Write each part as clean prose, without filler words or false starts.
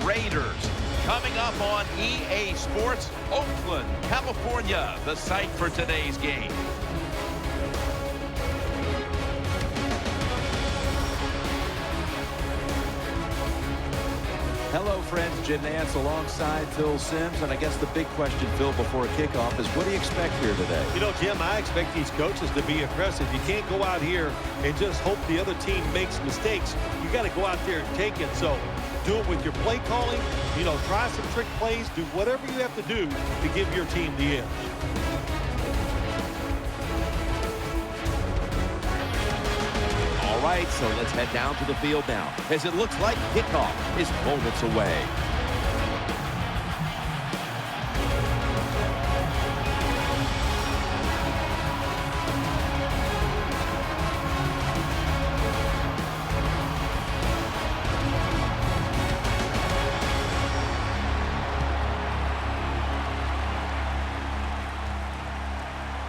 Raiders. Coming up on EA Sports, Oakland, California, the site for today's game. Hello, friends. Jim Nance alongside Phil Simms. And I guess the big question, Phil, before kickoff is what do you expect here today? You know, Jim, I expect these coaches to be aggressive. You can't go out here and just hope the other team makes mistakes. You got to go out there and take it. So do it with your play calling. You know, try some trick plays. Do whatever you have to do to give your team the edge. All right, so let's head down to the field now, as it looks like kickoff is moments away.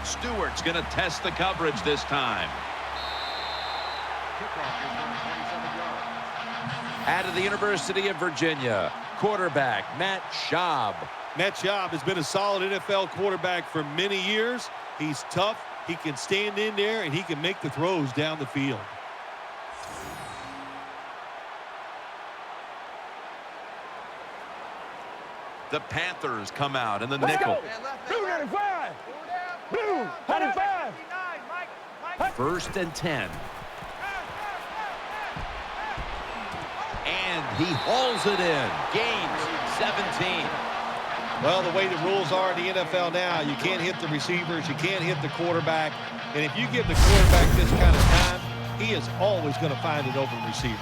Stewart's going to test the coverage this time. Out of the University of Virginia, quarterback Matt Schaub. Matt Schaub has been a solid NFL quarterback for many years. He's tough. He can stand in there, and he can make the throws down the field. The Panthers come out in the nickel. 295. Blue 95. First and 10. And he hauls it in. Gains 17. Well, the way the rules are in the NFL now, you can't hit the receivers, you can't hit the quarterback. And if you give the quarterback this kind of time, he is always going to find an open receiver.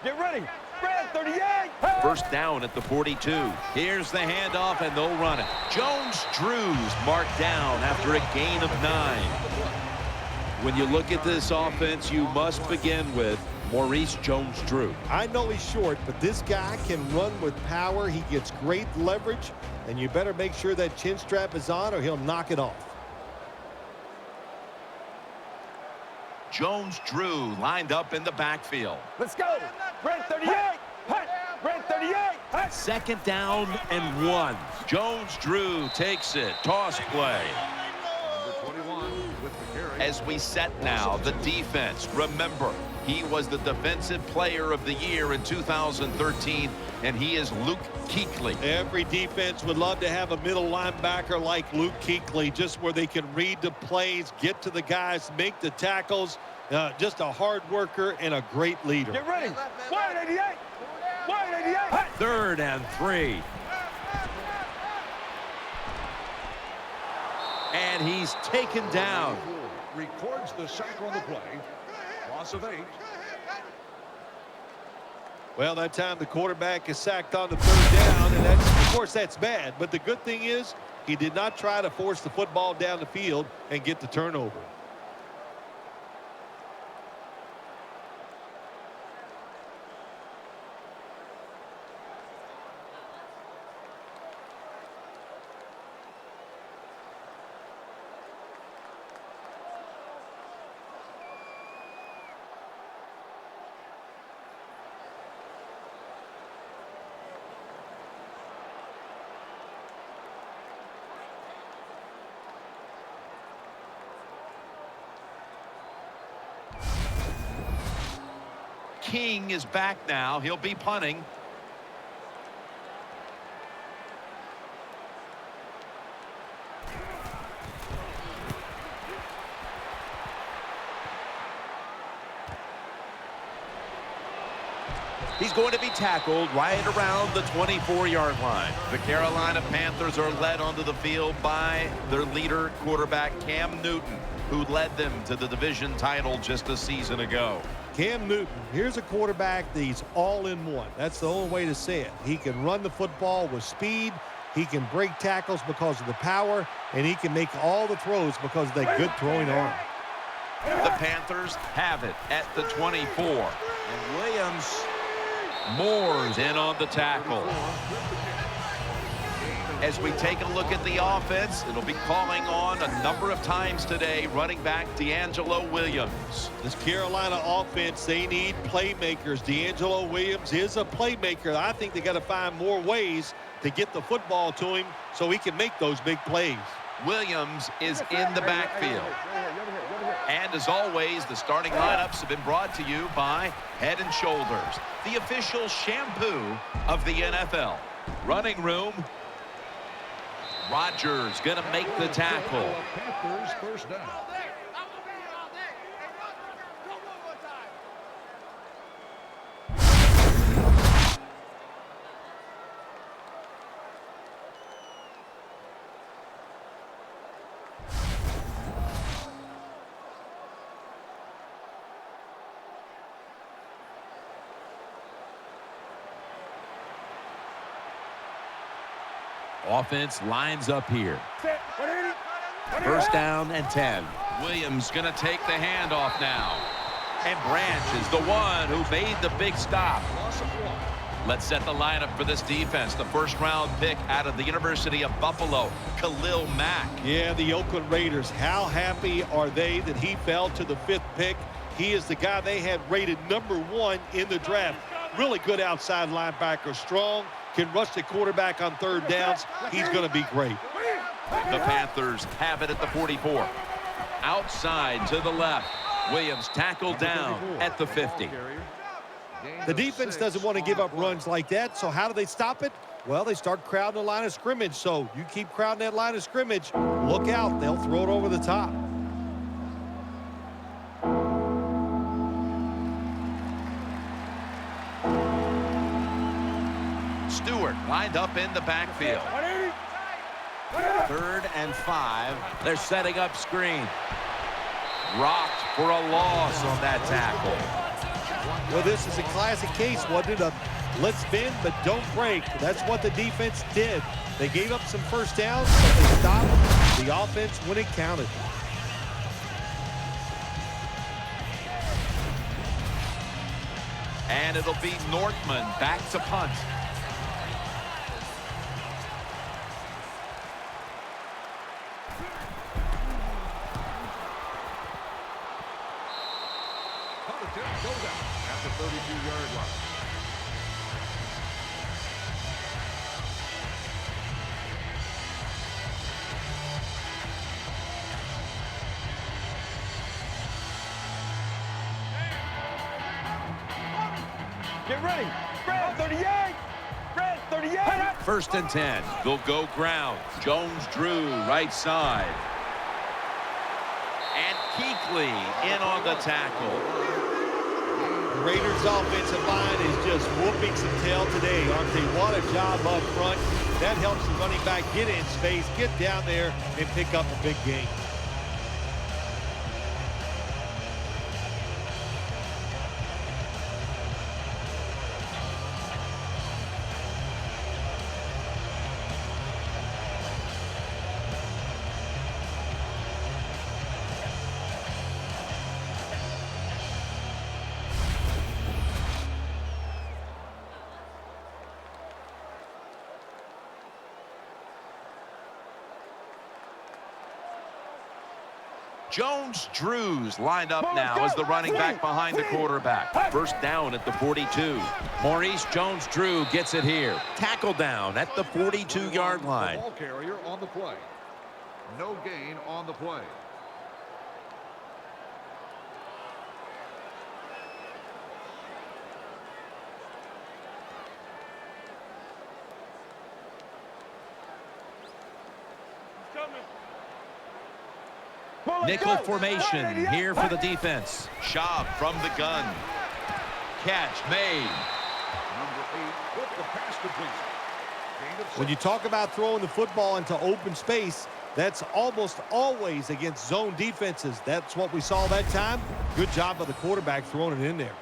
Get ready. Red 38. First down at the 42. Here's the handoff, and they'll run it. Jones-Drew's marked down after a gain of 9. When you look at this offense, you must begin with Maurice Jones-Drew. I know he's short, but this guy can run with power. He gets great leverage, and you better make sure that chin strap is on or he'll knock it off. Jones-Drew lined up in the backfield. Let's go. Red 38. Red 38. Second down and 1. Jones-Drew takes it. Toss play. As we set now, the defense. Remember, he was the Defensive Player of the Year in 2013, and he is Luke Kuechly. Every defense would love to have a middle linebacker like Luke Kuechly, just where they can read the plays, get to the guys, make the tackles. Just a hard worker and a great leader. Get ready. 188. 188. Third and 3. And he's taken down. Records the sack on the play. Loss of 8. Well, that time the quarterback is sacked on the third down, and of course that's bad. But the good thing is he did not try to force the football down the field and get the turnover. King is back now. He'll be punting. He's going to be tackled right around the 24-yard line. The Carolina Panthers are led onto the field by their leader, quarterback Cam Newton, who led them to the division title just a season ago. Cam Newton, here's a quarterback that he's all in one. That's the only way to say it. He can run the football with speed. He can break tackles because of the power, and he can make all the throws because of that good throwing arm. The Panthers have it at the 24. And Williams Moore's in on the tackle. As we take a look at the offense, it'll be calling on a number of times today, running back D'Angelo Williams. This Carolina offense, they need playmakers. D'Angelo Williams is a playmaker. I think they got to find more ways to get the football to him so he can make those big plays. Williams is in the backfield. And as always, the starting lineups have been brought to you by Head & Shoulders, the official shampoo of the NFL. Running room. Rodgers going to make the tackle. Panthers first down. Offense lines up here. First down and 10. Williams going to take the handoff now. And Branch is the one who made the big stop. Let's set the lineup for this defense. The first-round pick out of the University of Buffalo, Khalil Mack. Yeah, the Oakland Raiders. How happy are they that he fell to the 5th pick? He is the guy they had rated #1 in the draft. Really good outside linebacker. Strong, can rush the quarterback on third downs. He's going to be great. The Panthers have it at the 44. Outside to the left. Williams tackled down at the 50. The defense doesn't want to give up runs like that, so how do they stop it? Well, they start crowding the line of scrimmage, so you keep crowding that line of scrimmage, look out, they'll throw it over the top. Stewart lined up in the backfield. 3rd and 5. They're setting up screen. Rocked for a loss on that tackle. Well, this is a classic case, wasn't it? Let's bend, but don't break. That's what the defense did. They gave up some first downs, but they stopped the offense when it counted. And it'll be Northman back to punt. Goes out at the 32-yard line. Get ready. Fred, 38. Fred, 38. 1st and 10. They'll go ground. Jones-Drew right side. And Kuechly in on the tackle. The Raiders' offensive line is just whooping some tail today, aren't they? What a job up front. That helps the running back get in space, get down there, and pick up a big gain. Jones-Drew's lined up now as the running back behind the quarterback. First down at the 42. Maurice Jones-Drew gets it here. Tackle down at the 42-yard line. Ball carrier on the play. No gain on the play. Nickel formation here for the defense. Schaub from the gun. Catch made. Number 8 with the pass completion. Gain of When you talk about throwing the football into open space, That's almost always against zone defenses. That's what we saw that time. Good job by the quarterback throwing it in there.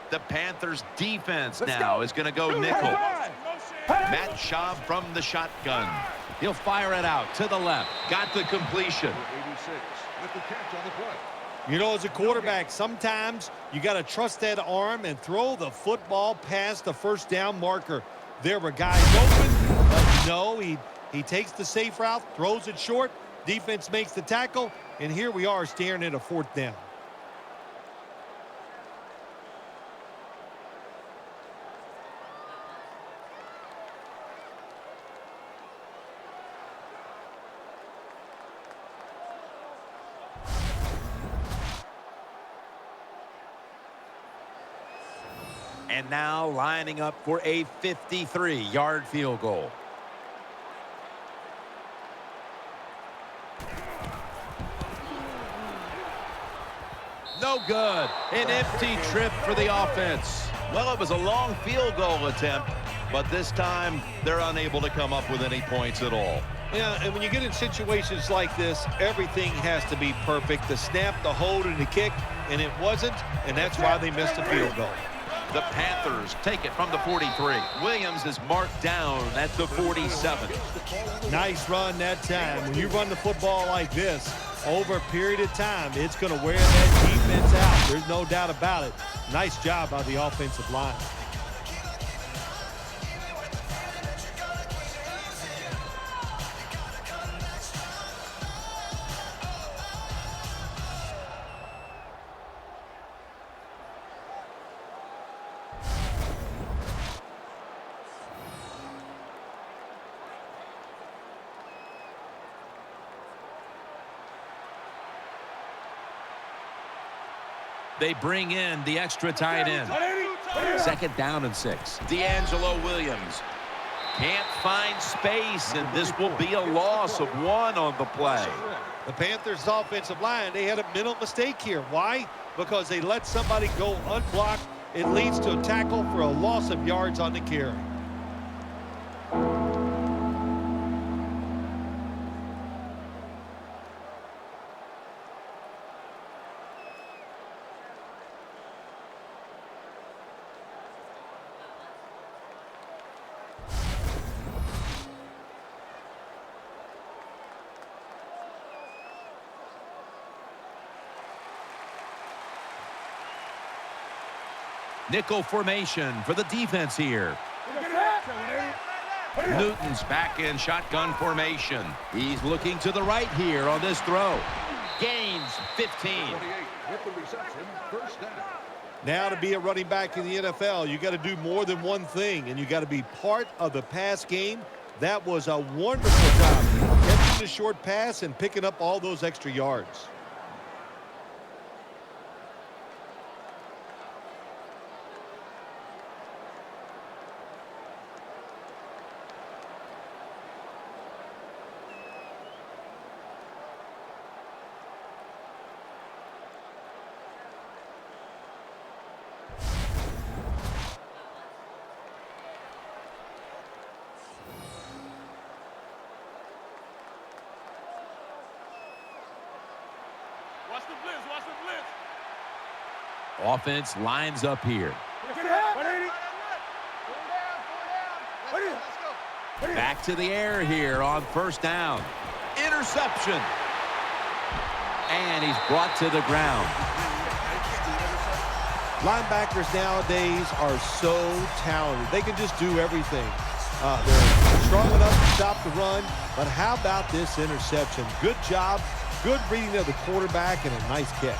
The Panthers defense now is going to go nickel. Matt Schaub from the shotgun. He'll fire it out to the left. Got the completion. 86 with the catch on the play. You know, as a quarterback, sometimes you got to trust that arm and throw the football past the first down marker. There were guys open, but no, he takes the safe route, throws it short. Defense makes the tackle, and here we are staring at a fourth down. And now lining up for a 53-yard field goal. No good. An empty trip for the offense. Well, it was a long field goal attempt, but this time they're unable to come up with any points at all. Yeah, and when you get in situations like this, everything has to be perfect. The snap, the hold, and the kick, and it wasn't, and that's why they missed the field goal. The Panthers take it from the 43. Williams is marked down at the 47. Nice run that time. When you run the football like this, over a period of time, it's going to wear that defense out. There's no doubt about it. Nice job by the offensive line. They bring in the extra tight end. 2nd down and 6. D'Angelo Williams can't find space, and this will be a loss of 1 on the play. The Panthers' offensive line, they had a mental mistake here. Why? Because they let somebody go unblocked. It leads to a tackle for a loss of yards on the carry. Nickel formation for the defense here. Newton's back in shotgun formation. He's looking to the right here on this throw. Gains 15. 28 with the reception, first down. Now to be a running back in the NFL, you got to do more than one thing, and you got to be part of the pass game. That was a wonderful job. Catching the short pass and picking up all those extra yards. Watch the blitz, watch the blitz. Offense lines up here. Back to the air here on 1st down. Interception. And he's brought to the ground. Linebackers nowadays are so talented. They can just do everything. They're strong enough to stop the run, but how about this interception? Good job, good reading of the quarterback, and a nice catch.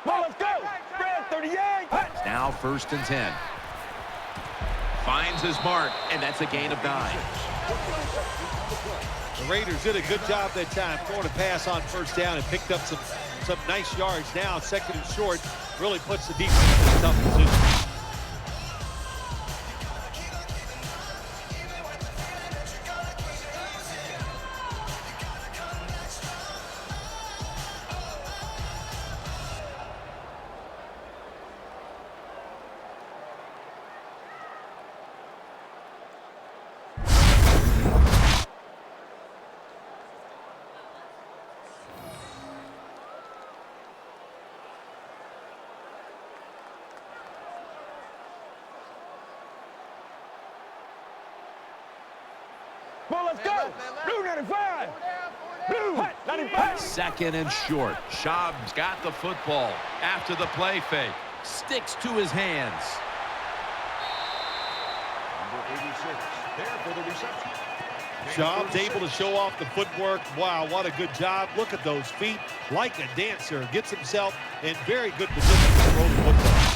Come on, let's go. Spread 38. It's now 1st and 10. Finds his mark, and that's a gain of 9. The Raiders did a good job that time throwing a pass on 1st down and picked up some nice yards. Now 2nd and short really puts the defense in a tough position. Come on, let's go. Blue 95. Blue 95. 2nd and short. Schaub's got the football after the play fake. Sticks to his hands. Number 86, there for the reception. Schaub's able to show off the footwork. Wow, what a good job. Look at those feet. Like a dancer. Gets himself in very good position to throw the football.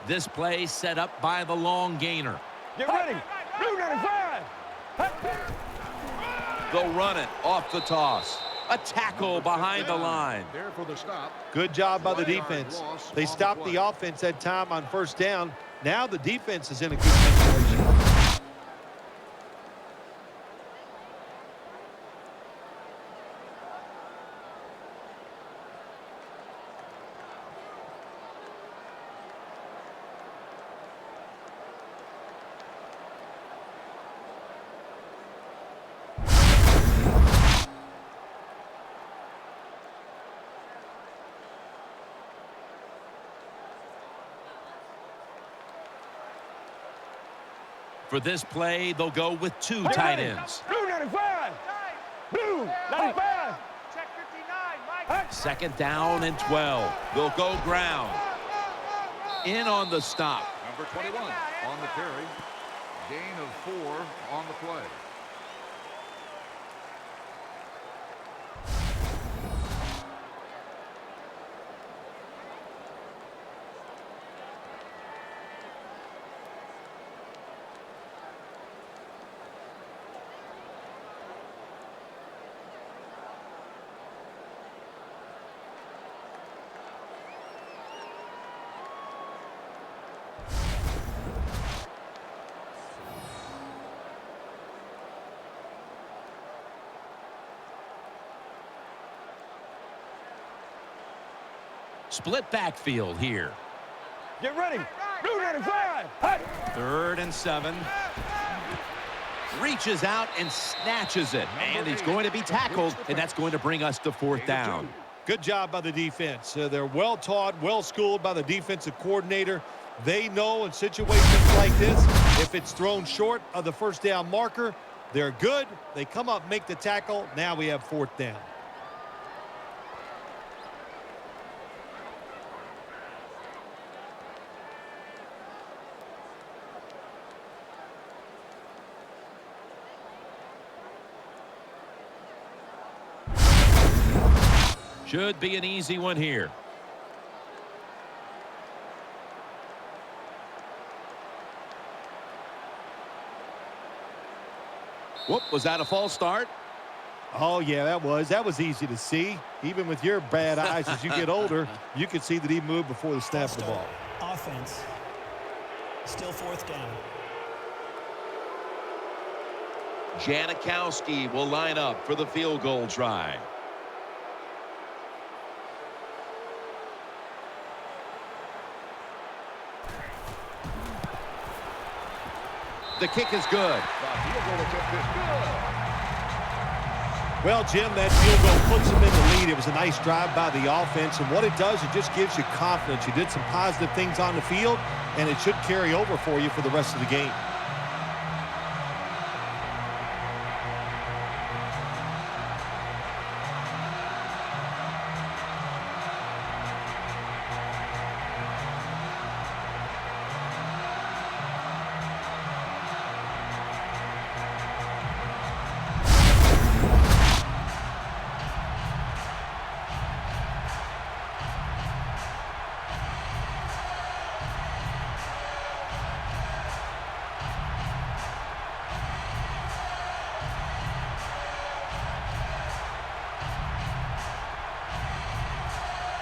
This play set up by the long gainer. Get ready. Blue 95. They'll run it off the toss. A tackle behind the line. There for the stop. Good job by the defense. They stopped the offense that time on 1st down. Now the defense is in a good situation. For this play, they'll go with 2 tight ends. Blue 95. Blue 95. Check 59, Mike. 2nd down and 12. They'll go ground. In on the stop. Number 21 on the carry. Gain of 4 on the play. Split backfield here. Get ready. Blue 95. 3rd and 7. Reaches out and snatches it. And he's going to be tackled, and that's going to bring us to 4th down. Good job by the defense. They're well taught, well schooled by the defensive coordinator. They know in situations like this, if it's thrown short of the 1st down marker, they're good. They come up, make the tackle. Now we have 4th down. Should be an easy one here. Whoop, was that a false start? Oh, yeah, that was easy to see. Even with your bad eyes as you get older, you could see that he moved before the snap of the ball. Offense. Still 4th down. Janikowski will line up for the field goal try. The kick is good. Well, Jim, that field goal puts them in the lead. It was a nice drive by the offense, and what it does, it just gives you confidence. You did some positive things on the field, and it should carry over for you for the rest of the game.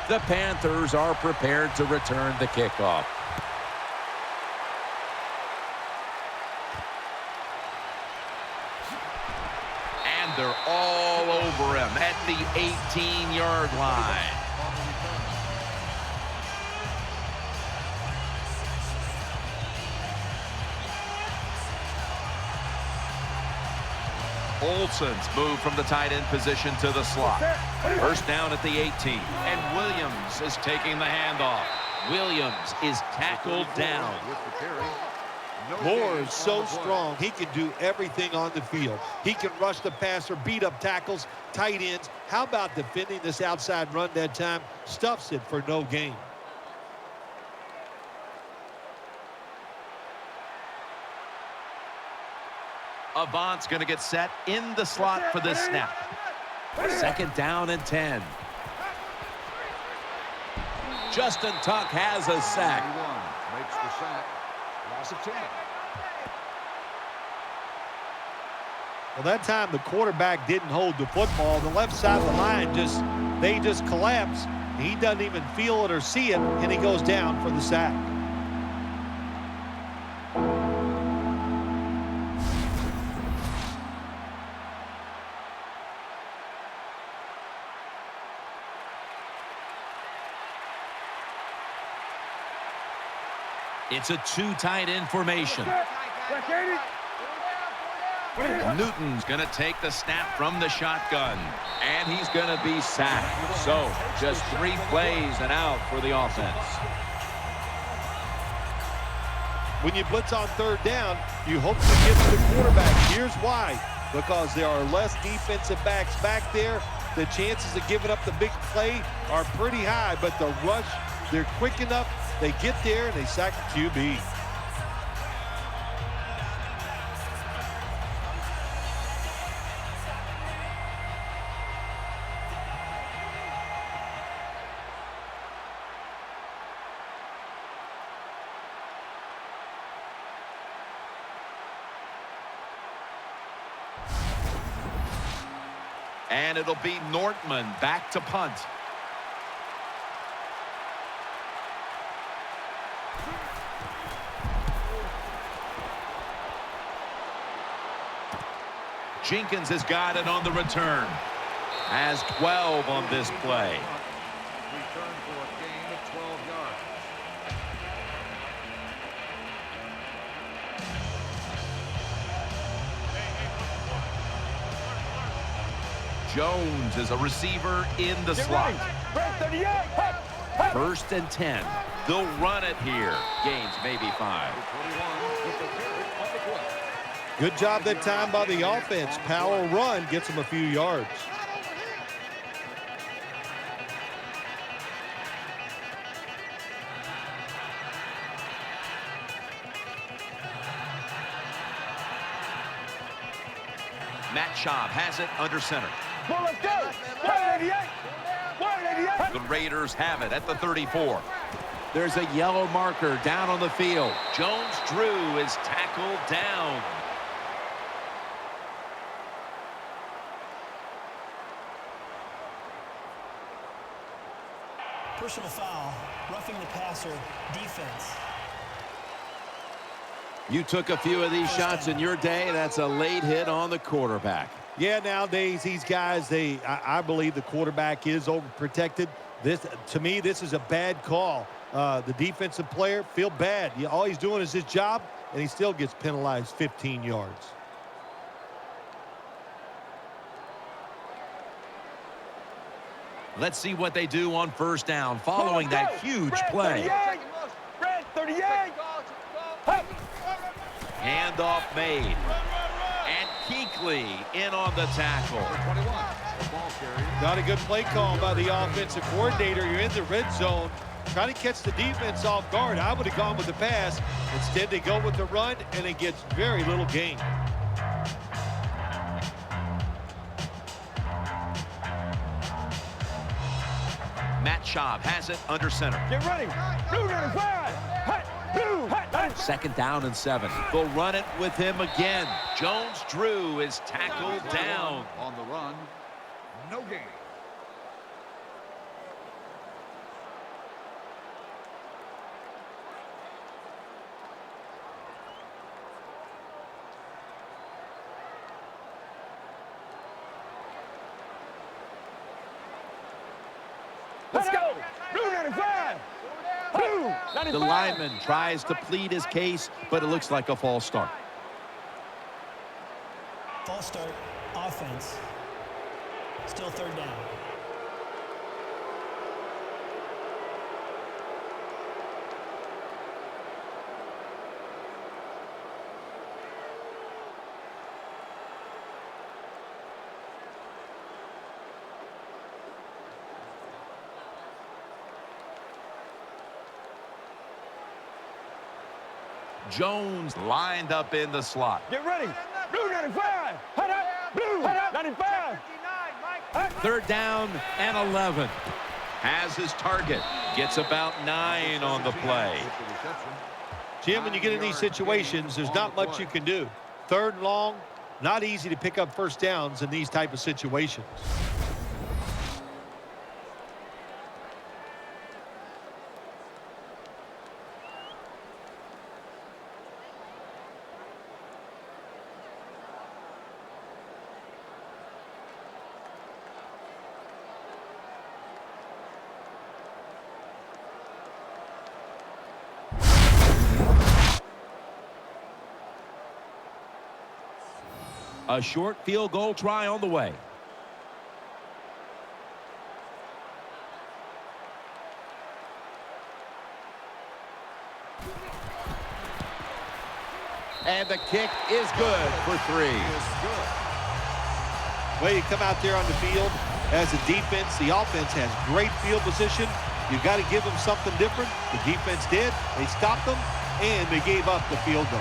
The Panthers are prepared to return the kickoff. And they're all over him at the 18-yard line. Olsen's moved from the tight end position to the slot. First down at the 18. And Williams is taking the handoff. Williams is tackled down. Moore is so strong, he can do everything on the field. He can rush the passer, beat up tackles, tight ends. How about defending this outside run that time? Stuffs it for no gain. Avant's going to get set in the slot for this snap. Second down and 10. Justin Tuck has a sack. Makes the sack. Loss of 10. Well, that time the quarterback didn't hold the football. The left side of the line they just collapse. He doesn't even feel it or see it, and he goes down for the sack. It's a two tight end formation. Newton's going to take the snap from the shotgun, and he's going to be sacked. So just 3 plays and out for the offense. When you blitz on third down, you hope to get to the quarterback. Here's why. Because there are less defensive backs back there. The chances of giving up the big play are pretty high, but the rush, they're quick enough. They get there, and they sack the QB. And it'll be Nortman back to punt. Jenkins has got it on the return. Has 12 on this play. Return for a gain of 12 yards. Jones is a receiver in the slot. First and 10. They'll run it here. Gains maybe 5. Good job that time by the offense. Power run gets them a few yards. Matt Schaub has it under center. The Raiders have it at the 34. There's a yellow marker down on the field. Jones-Drew is tackled down. Personal foul, roughing the passer, defense. You took a few of these shots in your day. That's a late hit on the quarterback. Yeah, nowadays these guys, I believe the quarterback is overprotected. To me, this is a bad call. the defensive player feel bad. All he's doing is his job, and he still gets penalized 15 yards. Let's see what they do on first down following that huge play. 38. Handoff made. And Kuechly in on the tackle. 21. The ball carrier. Not a good play call by the offensive coordinator. You're in the red zone, trying to catch the defense off guard. I would have gone with the pass. Instead, they go with the run, and it gets very little gain. Matt Schaub has it under center. Get ready. Blue 95. Hut. Blue. Hut. Second down and 7. They'll run it with him again. Jones-Drew is tackled down. On the run. No gain. Let's go. Blue 95. Blue 95. The lineman tries to plead his case, but it looks like a false start. False start. Offense. Still third down. Jones lined up in the slot. Get ready. Blue 95. Hut up. Blue 95. Third down and 11. Has his target. Gets about 9 on the play. Jim, when you get in these situations, there's not much you can do. Third and long, not easy to pick up first downs in these type of situations. A short field goal try on the way. And the kick is good for 3. Well, you come out there on the field as a defense. The offense has great field position. You've got to give them something different. The defense did. They stopped them, and they gave up the field goal.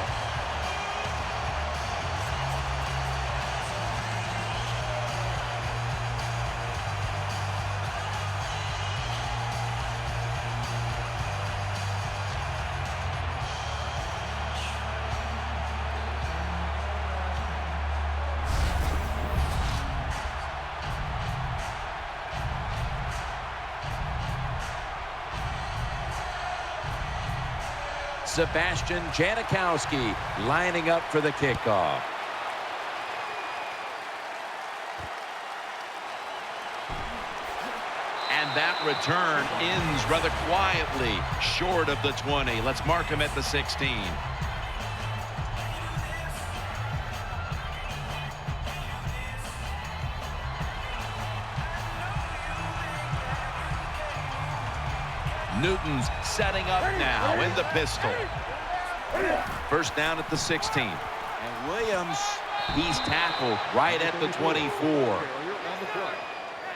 Sebastian Janikowski lining up for the kickoff. And that return ends rather quietly short of the 20. Let's mark him at the 16. Newton's setting up now in the pistol. First down at the 16. And Williams, he's tackled right at the 24.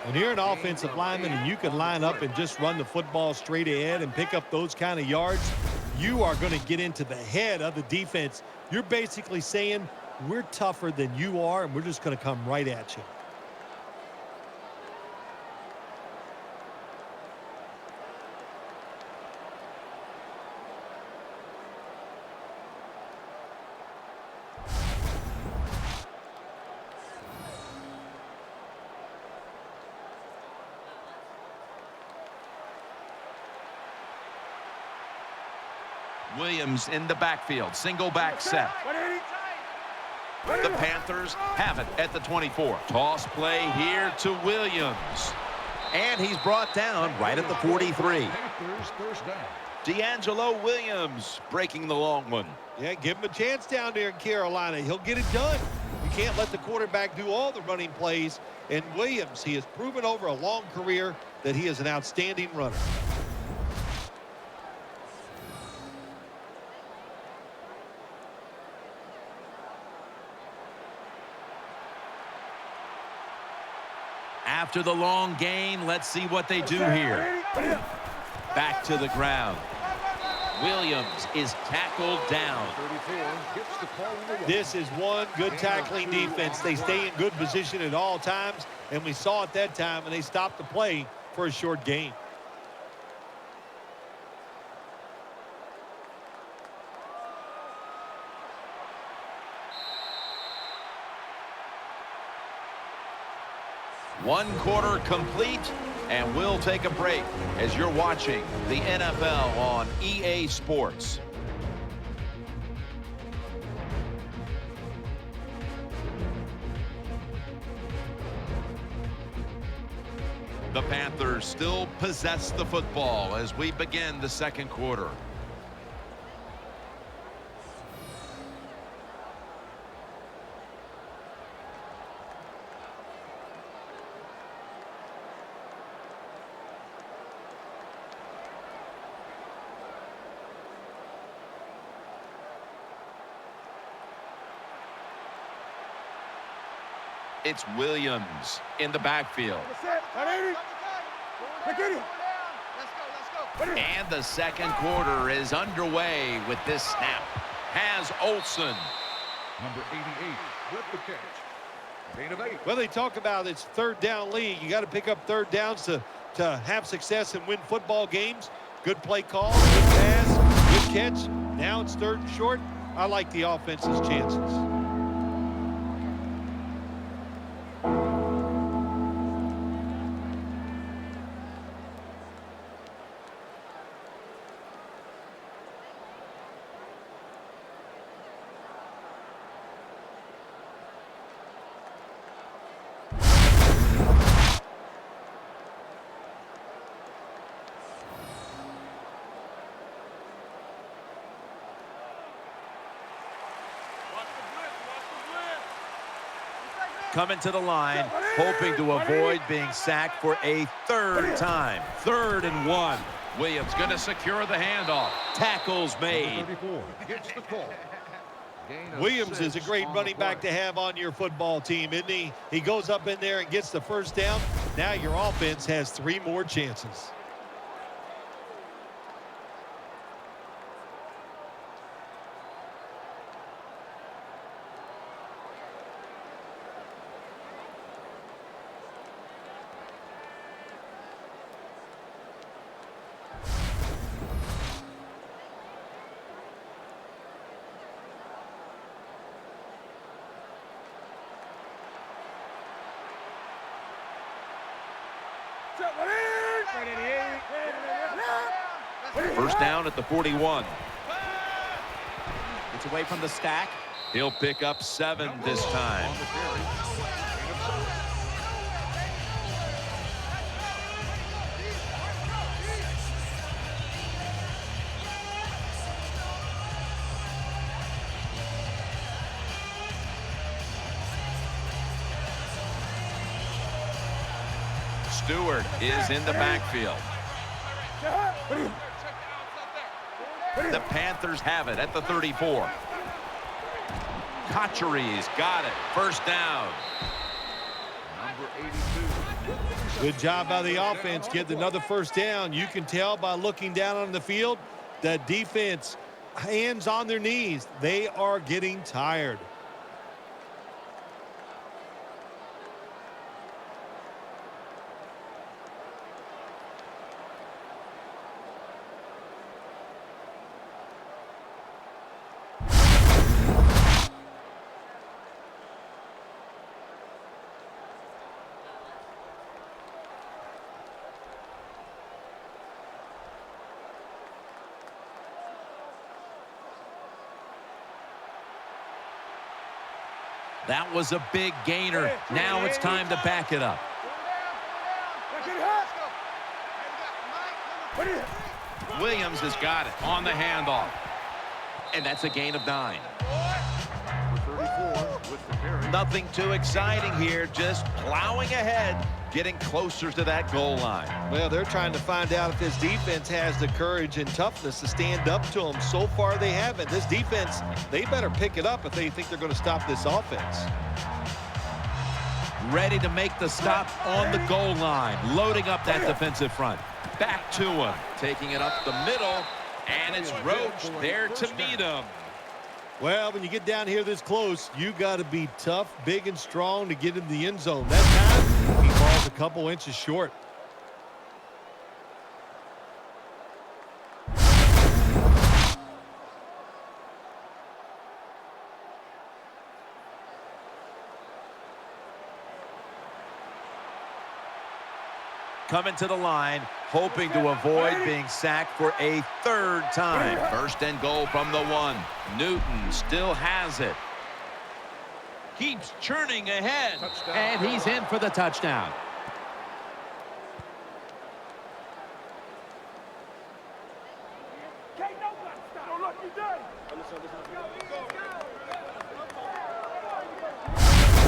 When you're an offensive lineman and you can line up and just run the football straight ahead and pick up those kind of yards, you are going to get into the head of the defense. You're basically saying, we're tougher than you are, and we're just going to come right at you. Williams in the backfield, single back set. The Panthers have it at the 24. Toss play here to Williams. And he's brought down right at the 43. Panthers first down. D'Angelo Williams breaking the long one. Yeah, give him a chance down there in Carolina. He'll get it done. You can't let the quarterback do all the running plays. And Williams, he has proven over a long career that he is an outstanding runner. After the long gain, let's see what they do here. Back to the ground. Williams is tackled down. 34 gets the call on the way. This is one good tackling defense. They stay in good position at all times, and we saw it that time, and they stopped the play for a short gain. One quarter complete, and we'll take a break as you're watching the NFL on EA Sports. The Panthers still possess the football as we begin the second quarter. It's Williams in the backfield. And the second quarter is underway with this snap. Has Olsen. Number 88 with the catch. Gain of 8. Well, they talk about it's third down league. You got to pick up third downs to have success and win football games. Good play call, good pass, good catch. Now it's third and short. I like the offense's chances. Coming to the line, hoping to avoid being sacked for a third time. 3rd and 1. Williams going to secure the handoff. Tackles made. 34 gets the call. Williams is a great running back to have on your football team, isn't he? He goes up in there and gets the first down. Now your offense has 3 more chances. First down at the 41. It's away from the stack. He'll pick up 7 this time. On the carry. Gain of 7. Stewart is in the backfield. The Panthers have it at the 34. Kochery's got it. First down. Number 82. Good job by the offense. Get another first down. You can tell by looking down on the field that defense, hands on their knees. They are getting tired. That was a big gainer. Now it's time to back it up. Williams has got it on the handoff. And that's a gain of 9. Number 34 with the carry. Nothing too exciting here, just plowing ahead, getting closer to that goal line. Well, they're trying to find out if this defense has the courage and toughness to stand up to them. So far, they haven't. This defense, they better pick it up if they think they're going to stop this offense. Ready to make the stop on the goal line, loading up that defensive front. Back to him, taking it up the middle, and it's Roach there to meet him. Well, when you get down here this close, you got to be tough, big, and strong to get in the end zone. That time, he falls a couple inches short. Coming to the line, hoping to avoid being sacked for a 3rd time. 1st and goal from the 1. Newton still has it. Keeps churning ahead. Touchdown. And he's in for the touchdown.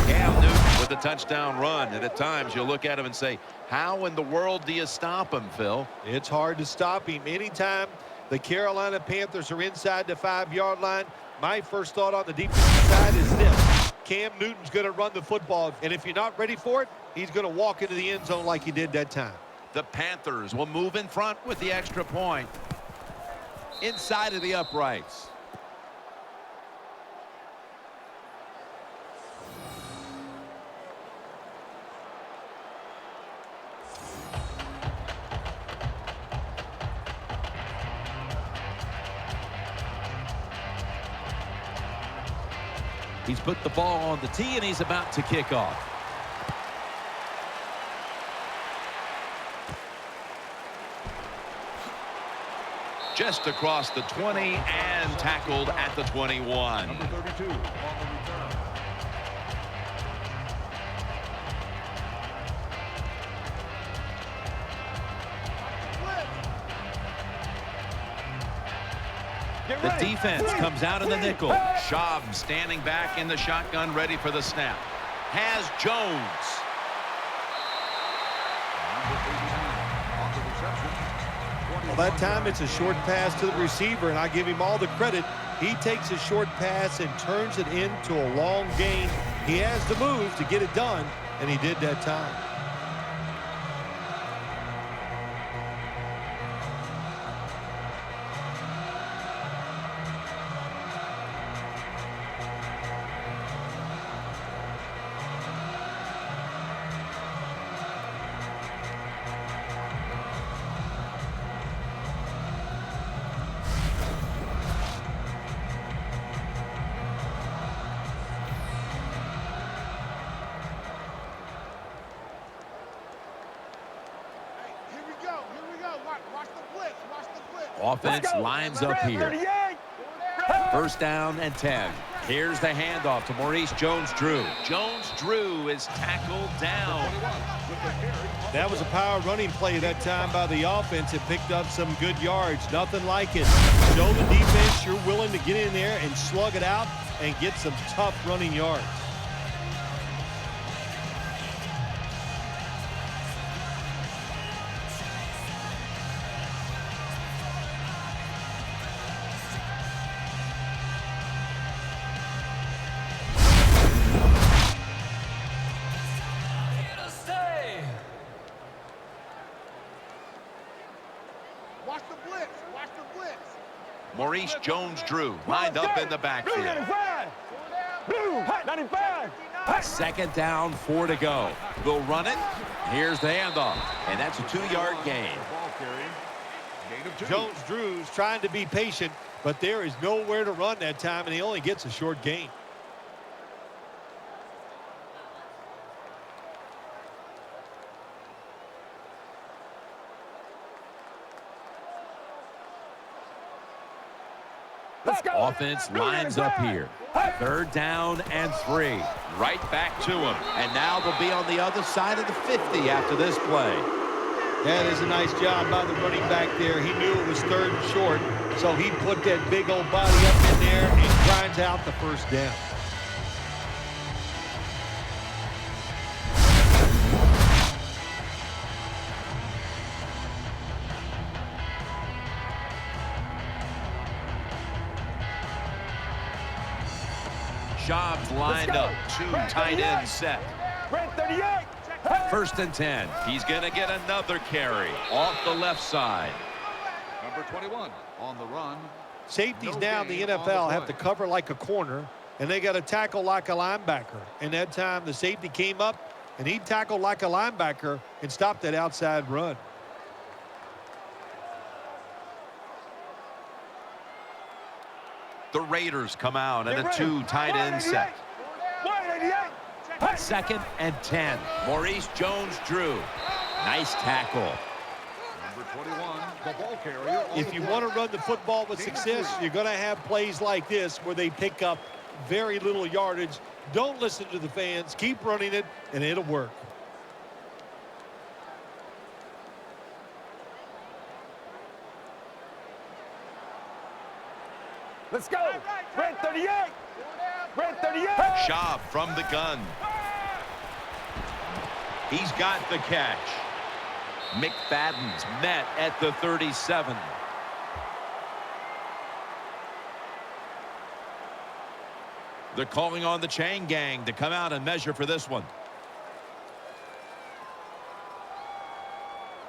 Cam Newton with a touchdown run, and at times you'll look at him and say, how in the world do you stop him, Phil? It's hard to stop him. Anytime the Carolina Panthers are inside the 5-yard line, my first thought on the defensive side is this. Cam Newton's going to run the football, and if you're not ready for it, he's going to walk into the end zone like he did that time. The Panthers will move in front with the extra point. Inside of the uprights. He's put the ball on the tee, and he's about to kick off. Just across the 20 and tackled at the 21. Number 32 on the return. The defense comes out in the nickel. Schaub standing back in the shotgun, ready for the snap. Has Jones. Well, that time it's a short pass to the receiver, and I give him all the credit. He takes a short pass and turns it into a long gain. He has the move to get it done, and he did that time. Offense lines up here. 1st down and 10. Here's the handoff to Maurice Jones-Drew. Jones-Drew is tackled down. That was a power running play that time by the offense. It picked up some good yards. Nothing like it. Show the defense you're willing to get in there and slug it out and get some tough running yards. Maurice Jones-Drew lined up in the backfield. 2nd down, 4 to go. They'll run it. Here's the handoff, and that's a 2-yard gain. Jones-Drew's trying to be patient, but there is nowhere to run that time, and he only gets a short gain. Offense lines up here. 3rd down and 3. Right back to him. And now they'll be on the other side of the 50 after this play. That is a nice job by the running back there. He knew it was 3rd and short, so he put that big old body up in there and grinds out the first down. Schaub's lined up. 2 tight ends set. Red 38. 1st and 10. He's going to get another carry off the left side. Number 21 on the run. Safeties No now in the gain on NFL the have to play. cover like a corner, and they got to tackle like a linebacker. And that time the safety came up, and he tackled like a linebacker and stopped that outside run. The Raiders come out and a 2 tight end set. 2nd and 10. Maurice Jones-Drew. Nice tackle. Number 21, the ball carrier. If you want to run the football with success, you're going to have plays like this where they pick up very little yardage. Don't listen to the fans. Keep running it, and it'll work. Let's go. Red 38. Red 38. Schaub from the gun. He's got the catch. McFadden's met at the 37. They're calling on the chain gang to come out and measure for this one.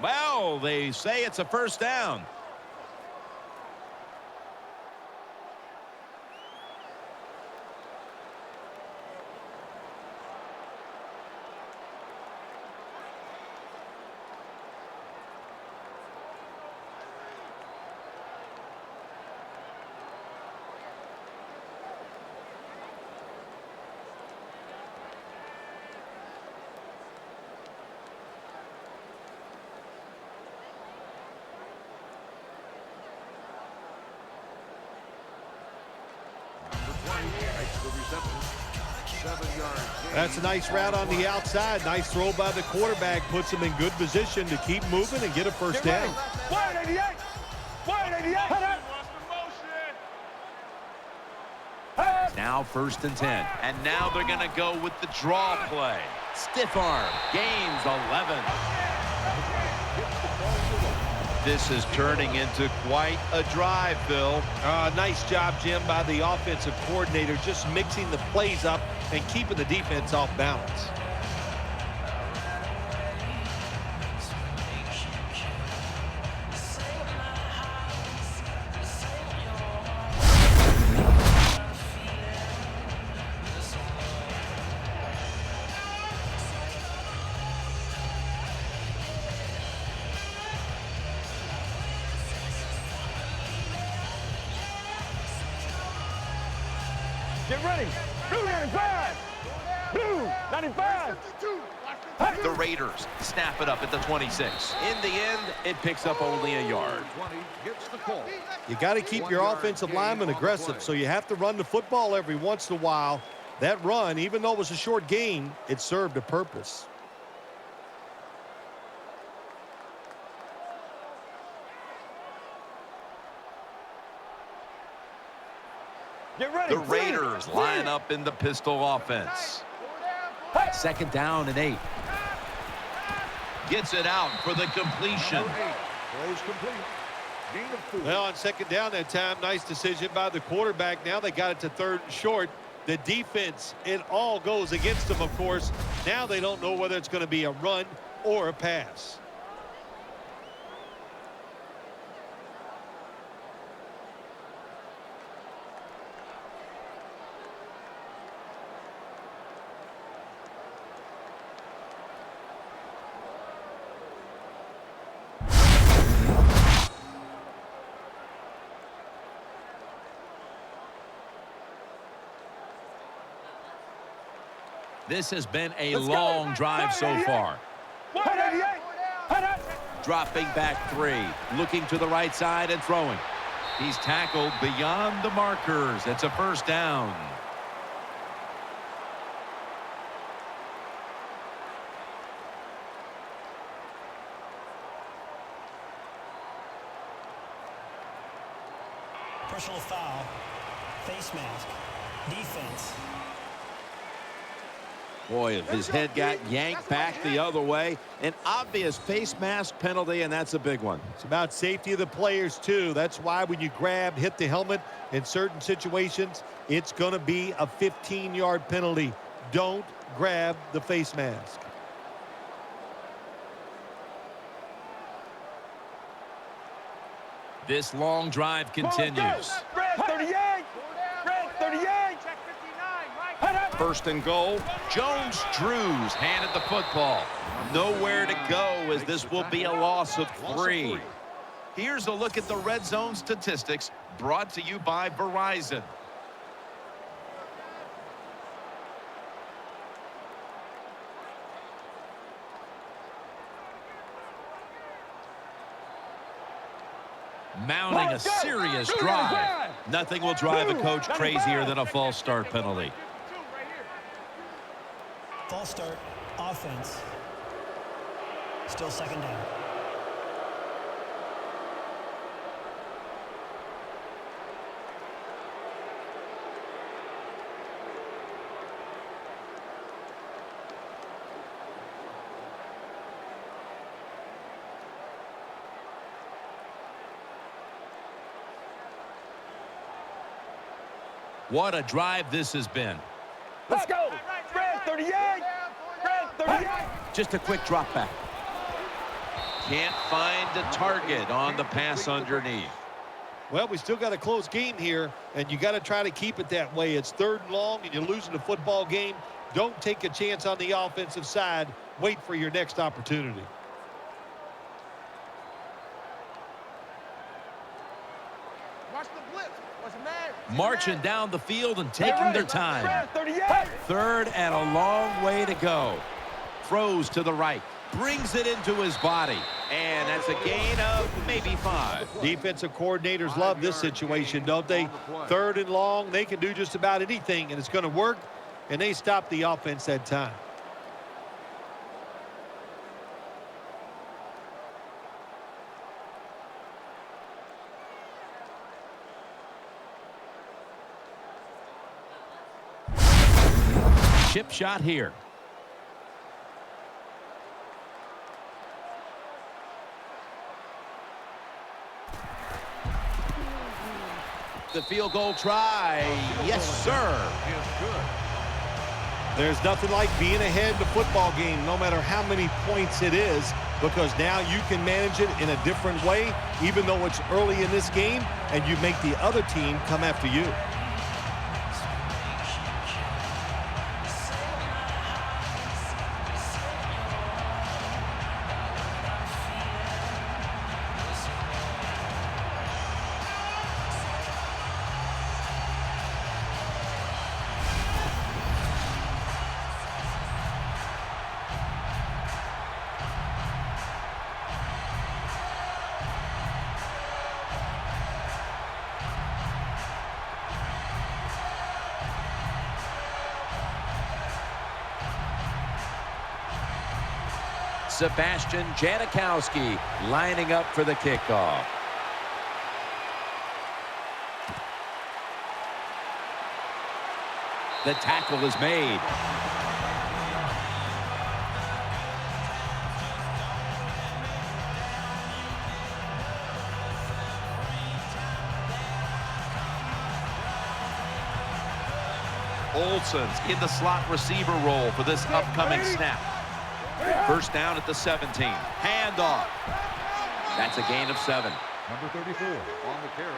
Well, they say it's a 1st down. That's a nice route on the outside. Nice throw by the quarterback. Puts him in good position to keep moving and get a 1st down. 188. 188. Now 1st and 10. And now they're going to go with the draw play. Stiff arm. Gains 11. This is turning into quite a drive, Phil. Nice job, Jim, by the offensive coordinator, just mixing the plays up and keeping the defense off balance. Get ready. Blue 95. Blue 95. The Raiders snap it up at the 26. In the end, it picks up only a yard. 20 gets the call. You got to keep your offensive linemen aggressive, so you have to run the football every once in a while. That run, even though it was a short gain, it served a purpose. Get ready. The Raiders line up in the pistol offense. 2nd down and 8. Gets it out for the completion. Throws complete. Gain of 4. Well, on 2nd down that time, nice decision by the quarterback. Now they got it to 3rd and short. The defense, it all goes against them, of course. Now they don't know whether it's going to be a run or a pass. This has been a long drive so far. 188. Dropping back 3. Looking to the right side and throwing. He's tackled beyond the markers. It's a 1st down. Personal foul. Face mask. Defense. Boy, if his head got yanked back the other way, an obvious face mask penalty, and that's a big one. It's about safety of the players, too. That's why when you grab, hit the helmet in certain situations, it's going to be a 15-yard penalty. Don't grab the face mask. This long drive continues. Red 38. Red 38. Check 59, Mike. First and goal. Jones Drews handed the football. Nowhere to go, as this will be a loss of 3. Here's a look at the red zone statistics brought to you by Verizon. Mounting a serious drive. Nothing will drive a coach crazier than a false start penalty. False start. Offense. Still second down. What a drive this has been. Let's go. Red 38. Red 38. Just a quick drop back. Can't find a target on the pass underneath. Well, we still got a close game here, and you got to try to keep it that way. It's 3rd and long, and you're losing the football game. Don't take a chance on the offensive side. Wait for your next opportunity. Watch the blitz. What's the matter? Marching down the field and taking their time. Red 38. 3rd and a long way to go. Throws to the right. Brings it into his body. And that's a gain of maybe 5. Defensive coordinators love this situation, don't they? 3rd and long, they can do just about anything, and it's going to work, and they stop the offense that time. Chip shot here. The field goal try. Yes, sir. There's nothing like being ahead in the football game, no matter how many points it is, because now you can manage it in a different way, even though it's early in this game, and you make the other team come after you. Sebastian Janikowski lining up for the kickoff. The tackle is made. Olsen's in the slot receiver role for this upcoming snap. First down at the 17. Handoff. That's a gain of 7. Number 34 on the carry.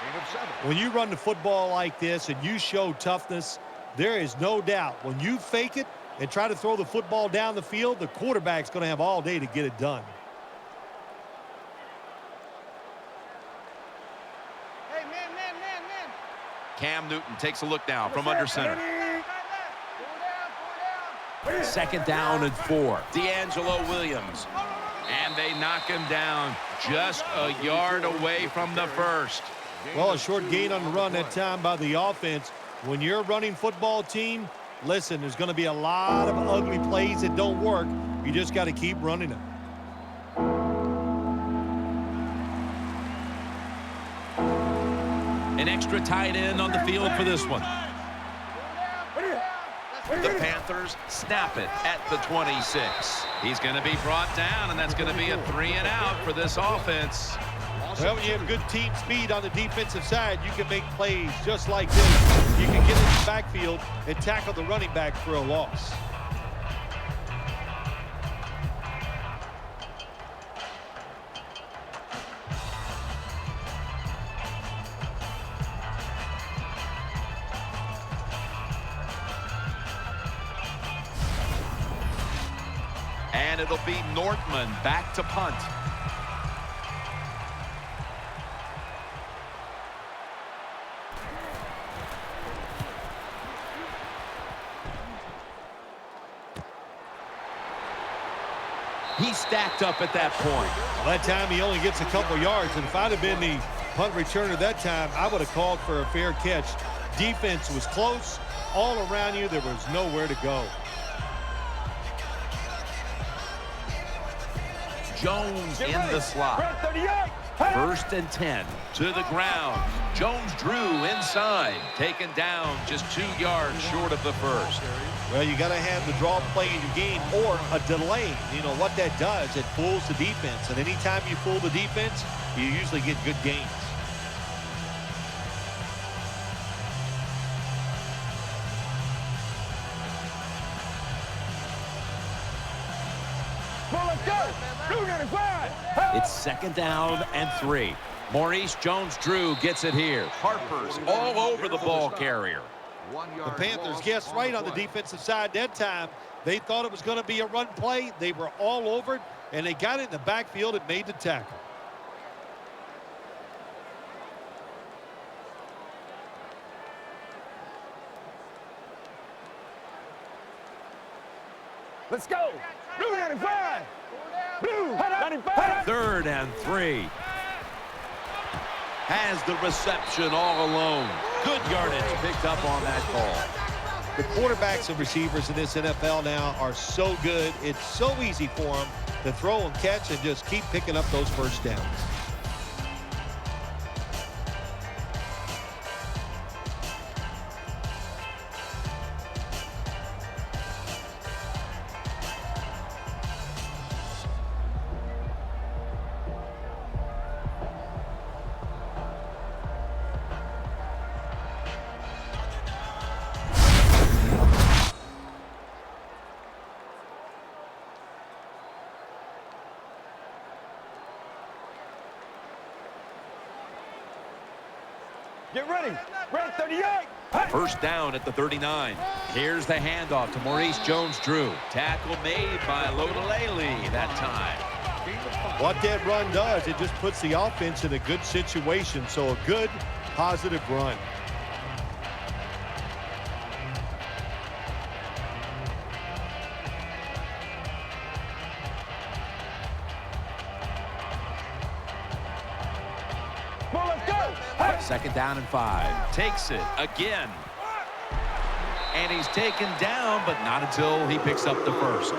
Gain of 7. When you run the football like this and you show toughness, there is no doubt when you fake it and try to throw the football down the field, the quarterback's going to have all day to get it done. Hey, man. Cam Newton takes a look now from under center. Second down and 4. D'Angelo Williams. And they knock him down just a yard away from the first. Well, a short gain on the run that time by the offense. When you're a running football team, listen, there's going to be a lot of ugly plays that don't work. You just got to keep running them. An extra tight end on the field for this one. The Panthers snap it at the 26. He's going to be brought down, and that's going to be a 3-and-out for this offense. Well, when you have good team speed on the defensive side, you can make plays just like this. You can get in the backfield and tackle the running back for a loss. And it'll be Nortman back to punt. He's stacked up at that point. Well, that time he only gets a couple yards, and if I'd have been the punt returner that time, I would have called for a fair catch. Defense was close. All around you, there was nowhere to go. Jones in the slot. First and 10 to the ground. Jones drew inside, taken down just 2 yards short of the first. Well, you got to have the draw play in your game or a delay. You know what that does? It fools the defense, and anytime you fool the defense, you usually get good gains. It's second down and 3. Maurice Jones-Drew gets it here. Harper's all over the ball carrier. The Panthers guessed right on the defensive side that time. They thought it was going to be a run play. They were all over it, and they got it in the backfield and made the tackle. Let's go. Blue 95. Blue 95. Third and 3. Has the reception all alone. Good yardage picked up on that call. The quarterbacks and receivers in this NFL now are so good. It's so easy for them to throw and catch and just keep picking up those first downs. Get ready. Red 38. First down at the 39. Here's the handoff to Maurice Jones-Drew. Tackle made by Lodalele that time. What that run does, it just puts the offense in a good situation. So a good, positive run. Second down and 5. Takes it again. And he's taken down, but not until he picks up the first.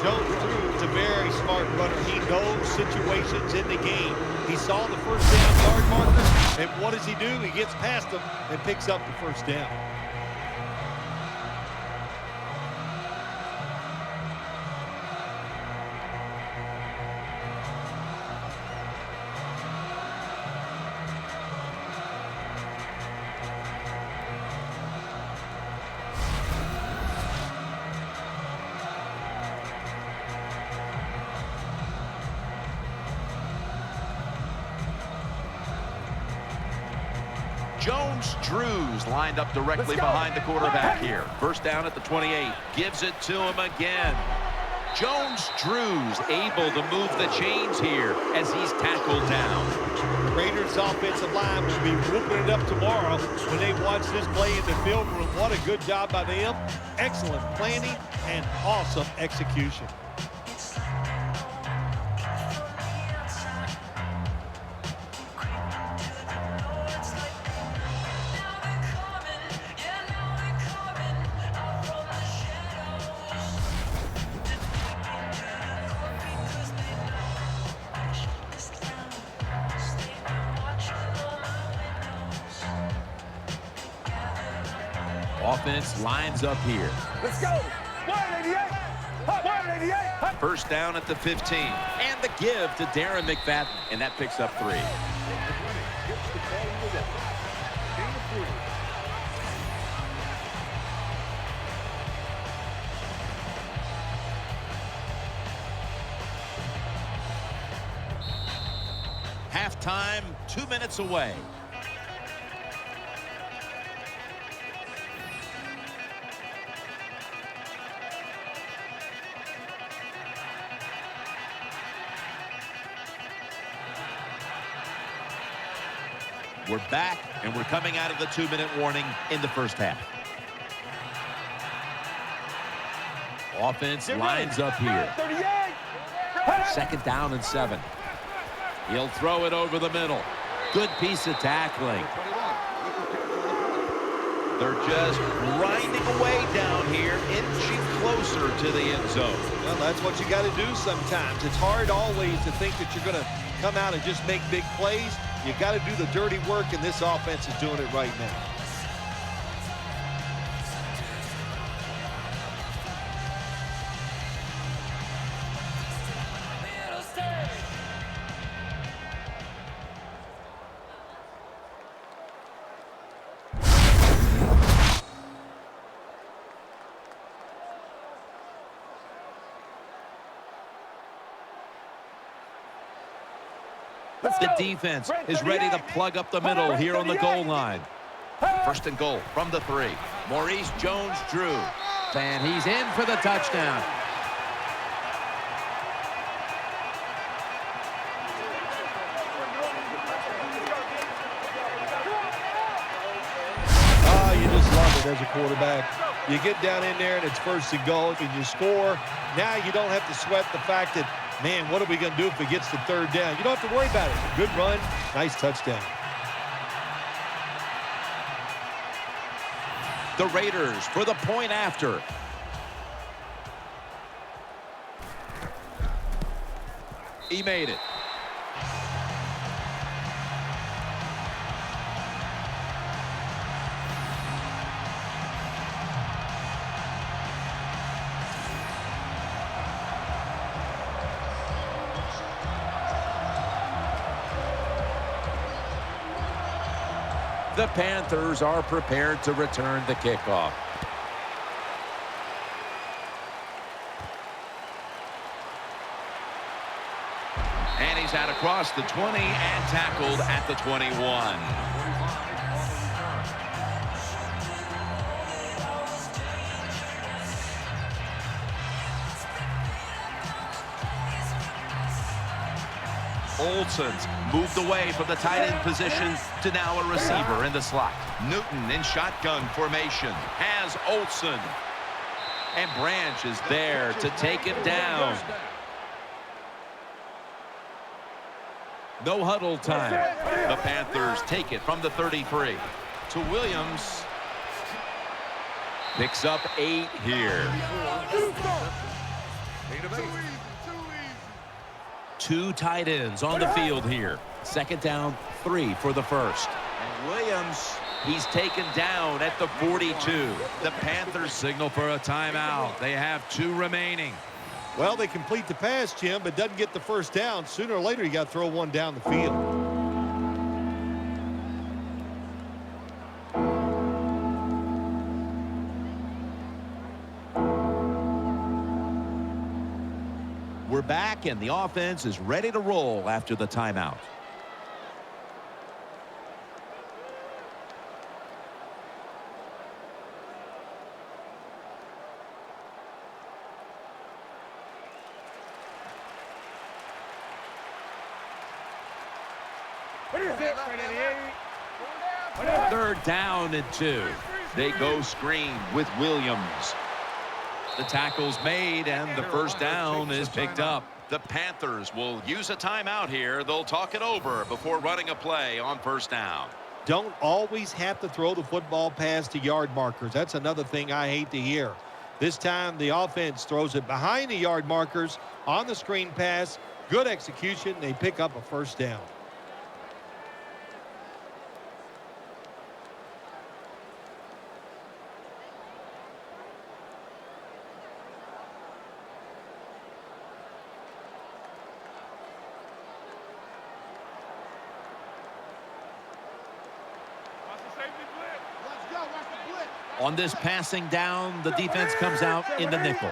Jones-Drew is a very smart runner. He knows situations in the game. He saw the first down yard marker, and what does he do? He gets past them and picks up the first down. Jones-Drew's lined up directly behind the quarterback here. First down at the 28. Gives it to him again. Jones-Drew's able to move the chains here as he's tackled down. The Raiders' offensive line will be whooping it up tomorrow when they watch this play in the film room. What a good job by them. Excellent planning and awesome execution. Offense lines up here. Let's go. 188. 188. First down at the 15. And the give to Darren McFadden. And that picks up 3. Halftime, 2 minutes away. We're back, and we're coming out of the 2-minute warning in the first half. Offense lines up here. 38. Second down and 7. He'll throw it over the middle. Good piece of tackling. They're just grinding away down here, inching closer to the end zone. Well, that's what you got to do sometimes. It's hard always to think that you're going to come out and just make big plays. You got to do the dirty work, and this offense is doing it right now. The defense is ready to plug up the middle here on the goal line. First and goal from the 3. Maurice Jones-Drew. And he's in for the touchdown. You just love it as a quarterback. You get down in there and it's first and goal and you score. Now you don't have to sweat the fact that, man, what are we going to do if it gets to third down? You don't have to worry about it. Good run, nice touchdown. The Raiders for the point after. He made it. The Panthers are prepared to return the kickoff. And he's out across the 20 and tackled at the 21. Olsen's moved away from the tight end position to now a receiver in the slot. Newton in shotgun formation has Olsen. And Branch is there to take him down. No huddle time. The Panthers take it from the 33 to Williams. Picks up 8 here. 2 tight ends on the field here. Second down, 3 for the first. And Williams, he's taken down at the 42. The Panthers Signal for a timeout. They have 2 remaining. Well, they complete the pass, Jim, but doesn't get the first down. Sooner or later, you got to throw one down the field. We're back, and the offense is ready to roll after the timeout. Third down and 2. They go screen with Williams. The tackle's made, and the first down is picked up. The Panthers will use a timeout here. They'll talk it over before running a play on first down. Don't always have to throw the football past the yard markers. That's another thing I hate to hear. This time, the offense throws it behind the yard markers on the screen pass. Good execution. They pick up a first down. On this passing down, the defense comes out in the nickel.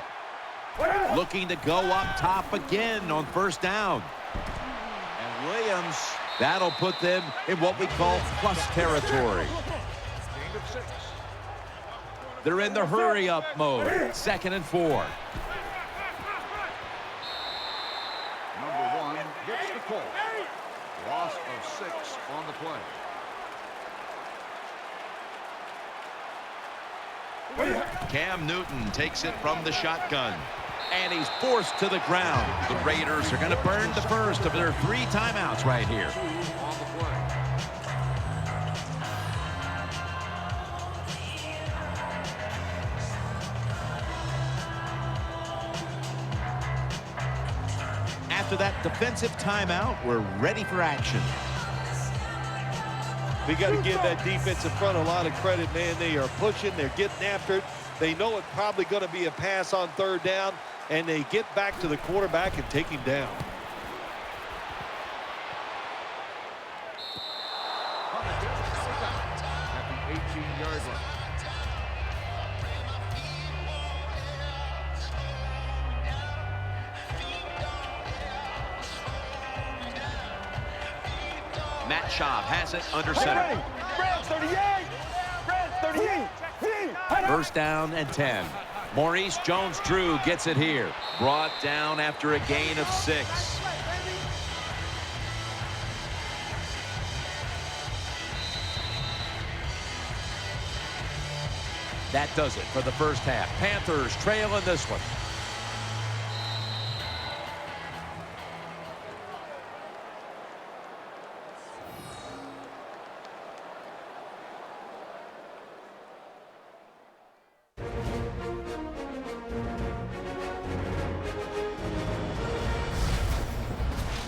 Looking to go up top again on first down. And Williams, that'll put them in what we call plus territory. Gain of 6. They're in the hurry-up mode. 2nd and 4. Number 1 gets the call. Loss of 6 on the play. Cam Newton takes it from the shotgun. And he's forced to the ground. The Raiders are going to burn the first of their 3 timeouts right here. 2 on the play. After that defensive timeout, we're ready for action. We got to give that defensive front a lot of credit, man. They are pushing. They're getting after it. They know it's probably going to be a pass on 3rd down, and they get back to the quarterback and take him down. At the 18-yard line. Matt Schaub has it under center. Brad, 38. Brad, 38. First down and 10. Maurice Jones-Drew gets it here. Brought down after a gain of 6. That does it for the first half. Panthers trail in this one.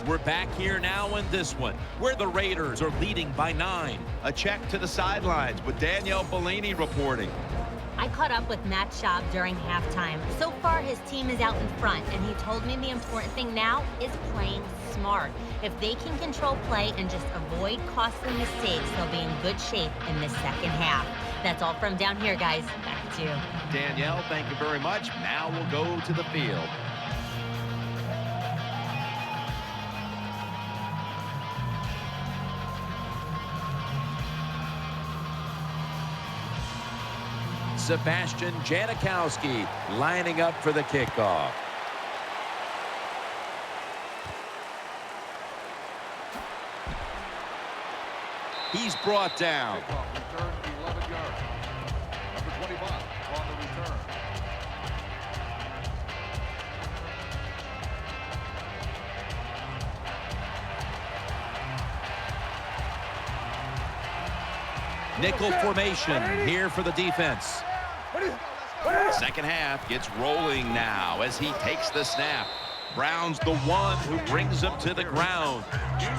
We're back here now in this one, where the Raiders are leading by 9. A check to the sidelines with Danielle Bellini reporting. I caught up with Matt Schaub during halftime. So far, his team is out in front, and he told me the important thing now is playing smart. If they can control play and just avoid costly mistakes, they'll be in good shape in the second half. That's all from down here, guys. Back to you. Danielle, thank you very much. Now we'll go to the field. Sebastian Janikowski lining up for the kickoff. He's brought down. Kickoff return 11 yards. Number 25 on the return. Nickel formation here for the defense. Second half gets rolling now as he takes the snap. Brown's the one who brings him to the ground.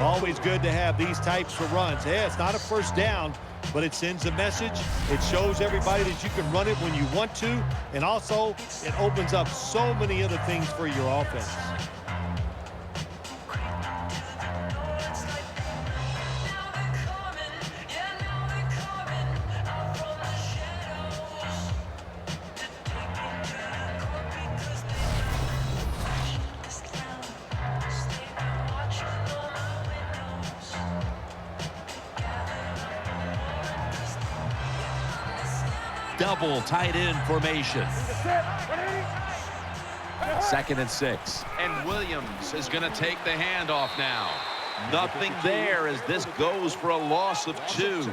Always good to have these types of runs. Yeah, it's not a first down, but it sends a message. It shows everybody that you can run it when you want to, and also it opens up so many other things for your offense. Double tight end formation. 2nd and 6. And Williams is going to take the handoff now. Nothing there as this goes for a loss of 2.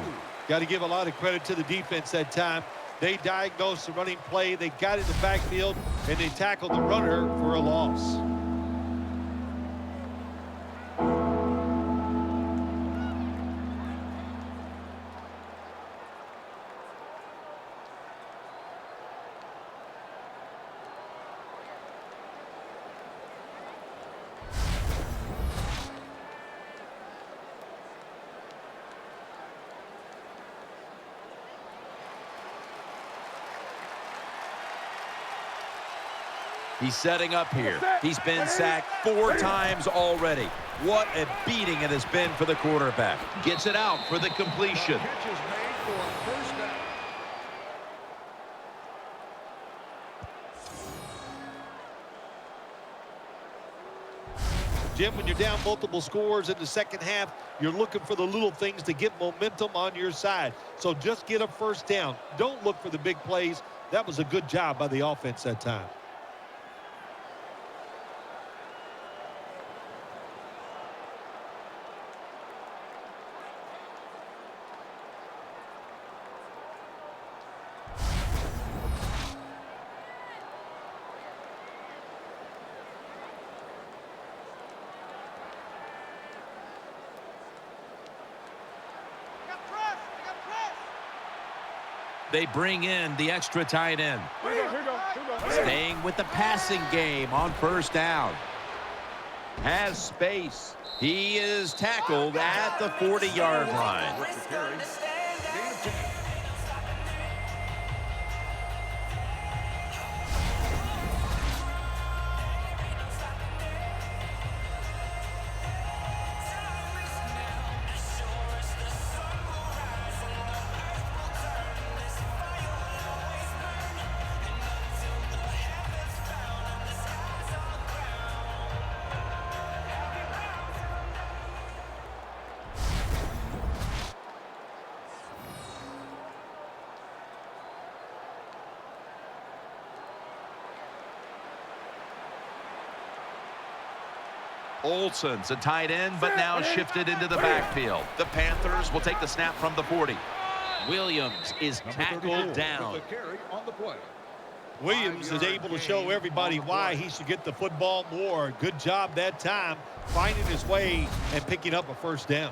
Got to give a lot of credit to the defense that time. They diagnosed the running play. They got in the backfield, and they tackled the runner for a loss. He's setting up here. He's been sacked 4 times already. What a beating it has been for the quarterback. Gets it out for the completion. Pitch is made for a first down. Jim, when you're down multiple scores in the second half, you're looking for the little things to get momentum on your side. So just get a first down. Don't look for the big plays. That was a good job by the offense that time. They bring in the extra tight end. Staying with the passing game on first down. Has space. He is tackled at the 40-yard line. Olsen's a tight end, but now shifted into the backfield. The Panthers will take the snap from the 40. Williams is tackled down. Williams is able to show everybody why he should get the football more. Good job that time, finding his way and picking up a first down.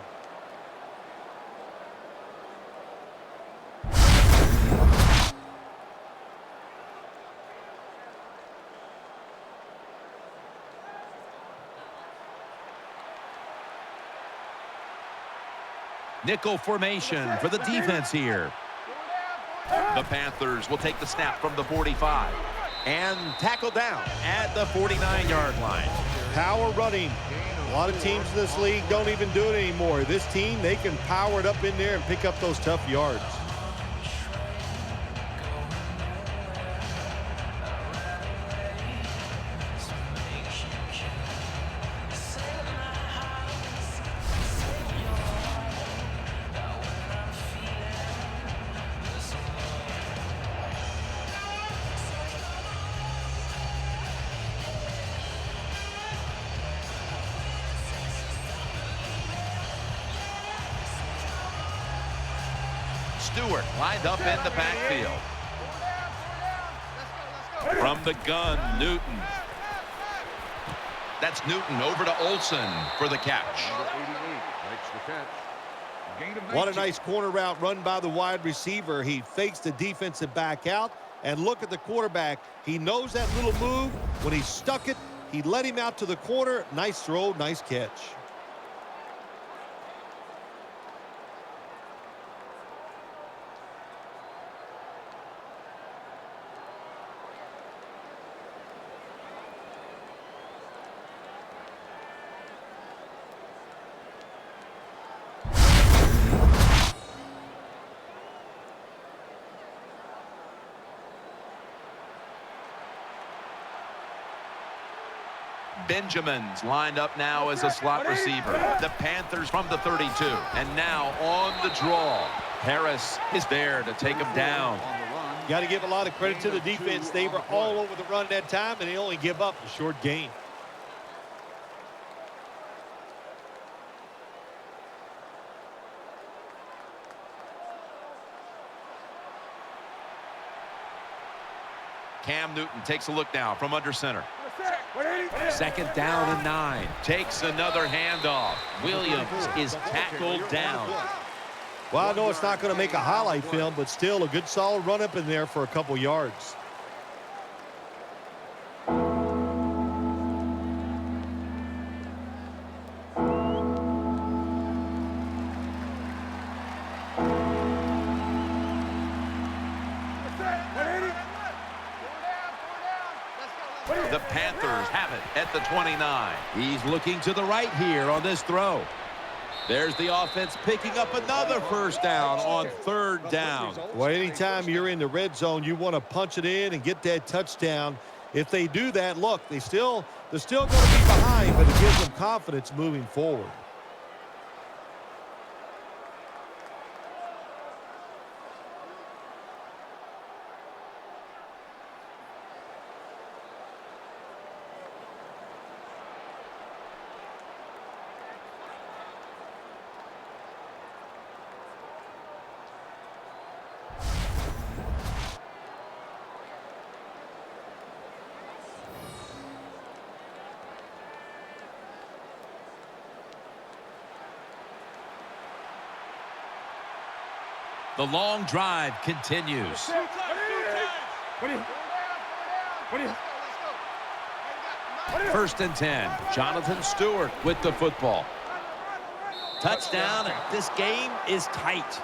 Nickel formation for the defense here. The Panthers will take the snap from the 45 and tackle down at the 49-yard line. Power running. A lot of teams in this league don't even do it anymore. This team, they can power it up in there and pick up those tough yards. Stewart lined up in the backfield. From the gun, Newton. That's Newton over to Olsen for the catch. What a nice corner route run by the wide receiver. He fakes the defensive back out, and look at the quarterback. He knows that little move. When he stuck it, he let him out to the corner. Nice throw, nice catch. Benjamin's lined up now as a slot receiver. The Panthers from the 32. And now on the draw. Harris is there to take him down. Got to give a lot of credit to the defense. They were all over the run that time, and they only give up a short gain. Cam Newton takes a look now from under center. Second down and 9. Takes another handoff. Williams is tackled down. Well, I know it's not going to make a highlight film, but still a good solid run up in there for a couple yards. The Panthers have it at the 29. He's looking to the right here on this throw. There's the offense picking up another first down on third down. Well, anytime you're in the red zone, you want to punch it in and get that touchdown. If they do that, look, they're still going to be behind, but it gives them confidence moving forward. The long drive continues. First and 10. Jonathan Stewart with the football. Touchdown, and this game is tight.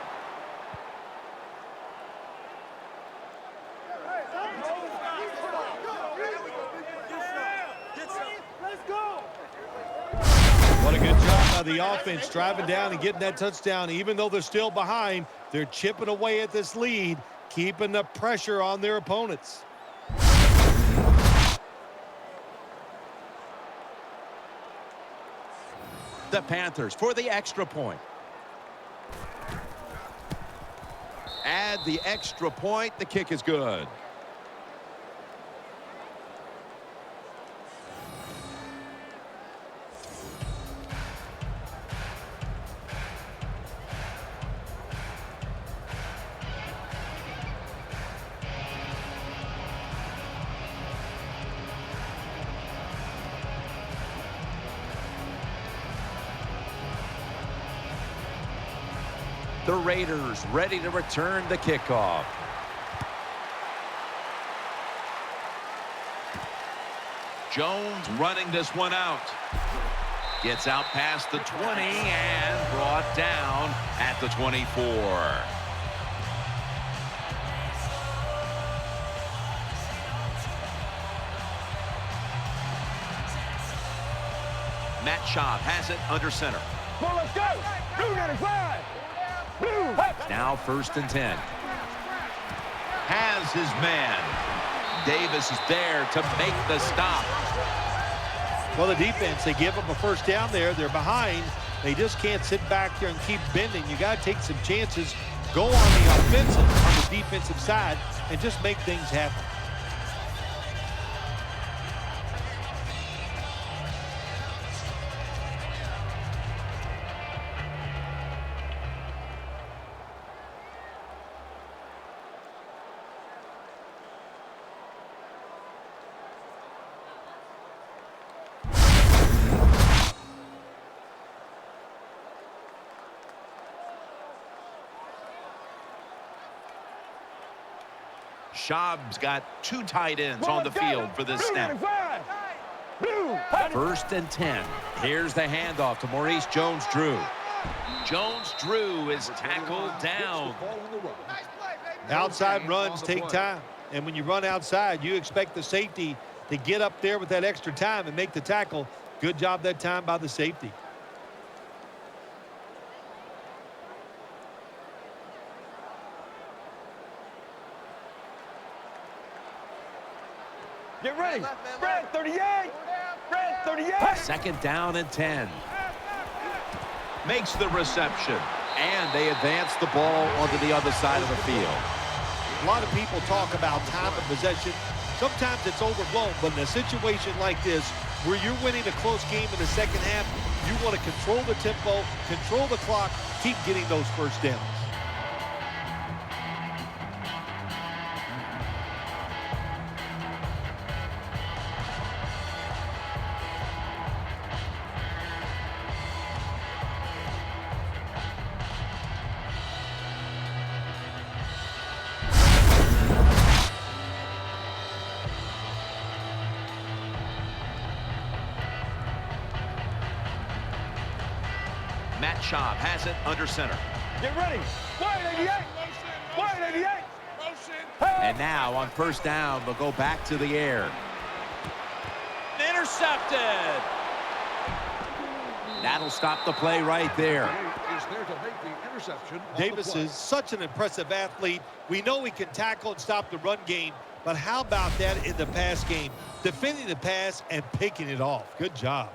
What a good job by the offense driving down and getting that touchdown. Even though they're still behind, they're chipping away at this lead, keeping the pressure on their opponents. The Panthers for the extra point. Add the extra point. The kick is good. The Raiders ready to return the kickoff. Jones running this one out. Gets out past the 20 and brought down at the 24. Matt Schaub has it under center. Well, let's go. Blue 95. Blue. Now first and 10. Has his man. Davis is there to make the stop. Well, the defense, they give them a first down there. They're behind. They just can't sit back there and keep bending. You got to take some chances. Go on the offensive, on the defensive side, and just make things happen. Schaub's got two tight ends on the field for this snap. First and 10. Here's the handoff to Maurice Jones-Drew. Jones-Drew is tackled down. Outside runs take time. And when you run outside, you expect the safety to get up there with that extra time and make the tackle. Good job that time by the safety. Get ready. Red 38. Red 38. Second down and 10. Makes the reception. And they advance the ball onto the other side of the field. A lot of people talk about time of possession. Sometimes it's overblown, but in a situation like this, where you're winning a close game in the second half, you want to control the tempo, control the clock, keep getting those first downs. Matt Schaub has it under center. Get ready. Wide 88. Wide 88. And now on first down, they'll go back to the air. Intercepted. That'll stop the play right there. Davis is such an impressive athlete. We know he can tackle and stop the run game, But how about that in the pass game? Defending the pass and picking it off. Good job.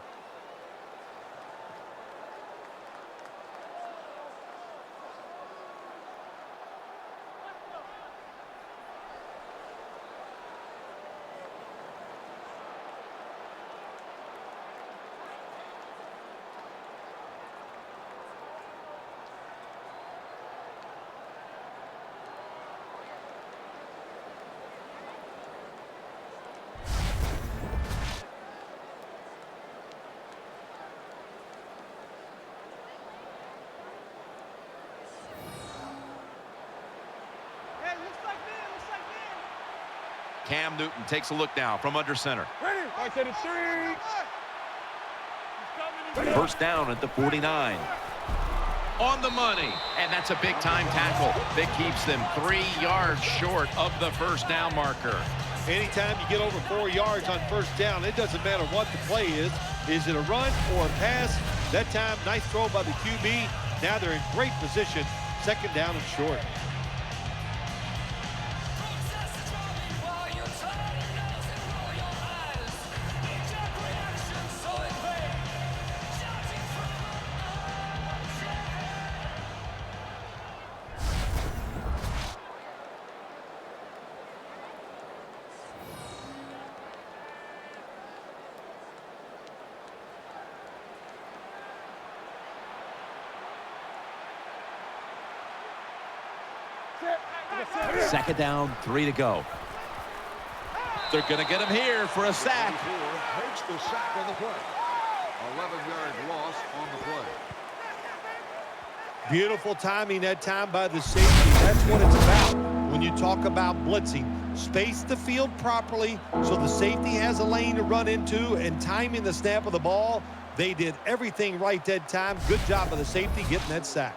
Cam Newton takes a look now from under center. Ready? I said it's 3. First down at the 49. On the money. And that's a big-time tackle that keeps them 3 yards short of the first down marker. Anytime you get over 4 yards on first down, it doesn't matter what the play is. Is it a run or a pass? That time, nice throw by the QB. Now they're in great position. Second down and short. Second down, 3 to go. They're going to get him here for a sack. Makes the sack on the play. 11-yard loss on the play. Beautiful timing that time by the safety. That's what it's about when you talk about blitzing. Space the field properly so the safety has a lane to run into, and timing the snap of the ball. They did everything right that time. Good job by the safety getting that sack.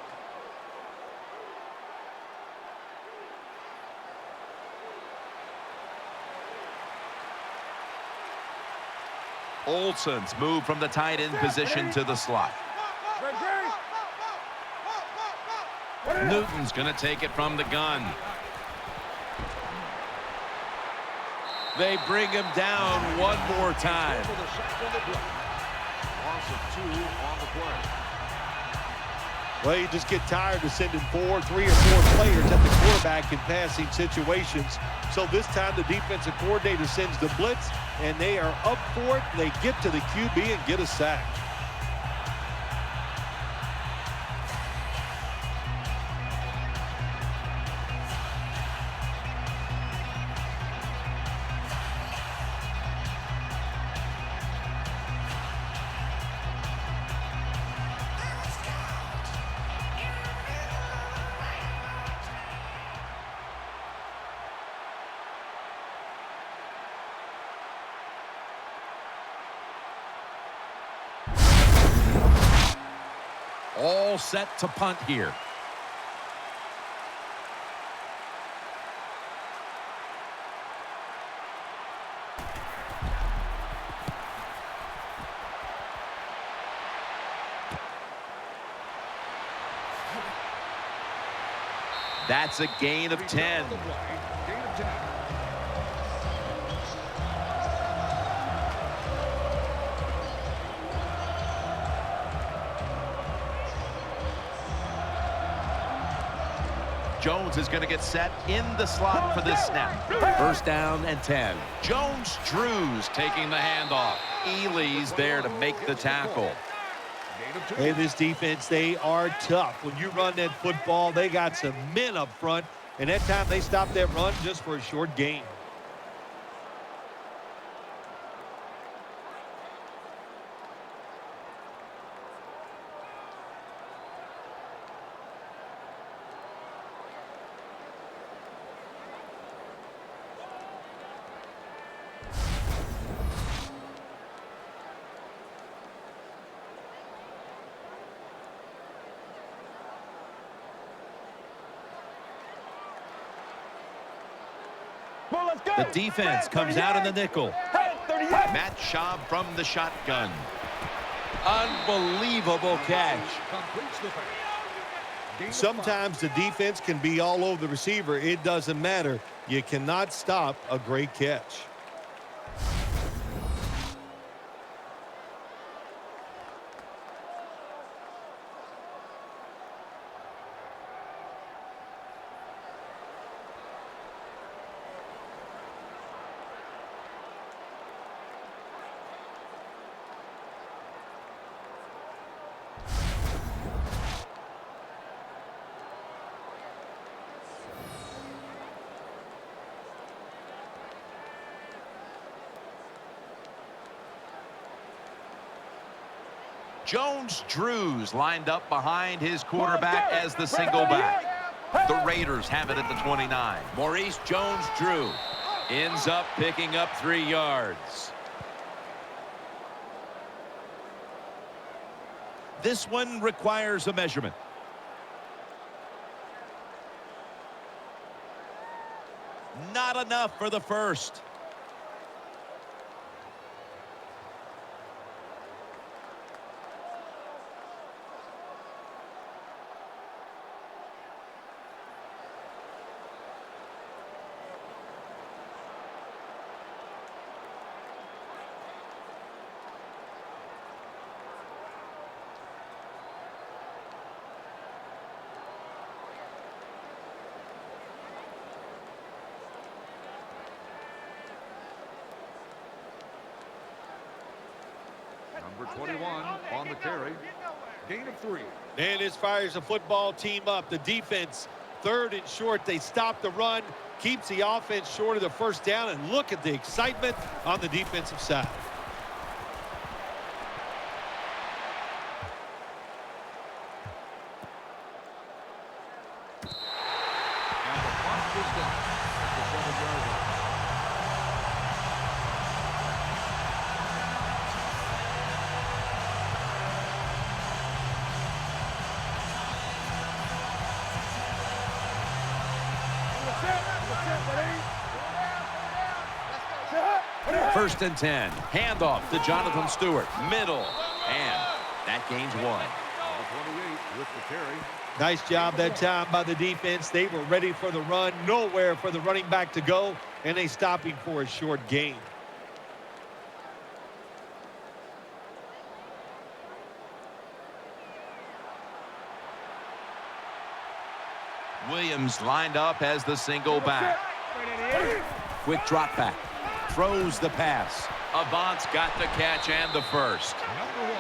Olsen's moved from the tight end position to the slot. Newton's going to take it from the gun. They bring him down one more time. Loss of 2 on the play. Well, you just get tired of sending 4, 3, or 4 players at the quarterback in passing situations. So this time the defensive coordinator sends the blitz, and they are up for it. They get to the QB and get a sack. All set to punt here. That's a gain of 10. Jones is going to get set in the slot for this snap. First down and 10. Jones-Drews taking the handoff. Ely's there to make the tackle. Hey, this defense, they are tough. When you run that football, they got some men up front, and that time they stopped that run just for a short gain. The defense comes out in the nickel. Matt Schaub from the shotgun. Unbelievable catch. Sometimes the defense can be all over the receiver. It doesn't matter. You cannot stop a great catch. Jones-Drews lined up behind his quarterback as the single back. The Raiders have it at the 29. Maurice Jones-Drew ends up picking up 3 yards. This one requires a measurement. Not enough for the first. Number 21 on the carry. Gain of 3. And this fires the football team up. The defense, 3rd and short. They stop the run, keeps the offense short of the first down, and look at the excitement on the defensive side. And the clock is down at the 7-yard line. First and 10. Handoff to Jonathan Stewart. Middle. And that gains 1. Number 28 with the carry. Nice job that time by the defense. They were ready for the run. Nowhere for the running back to go. And they stop him for a short gain. Williams lined up as the single back. Quick drop back. Throws the pass. Avant's got the catch and the first. Number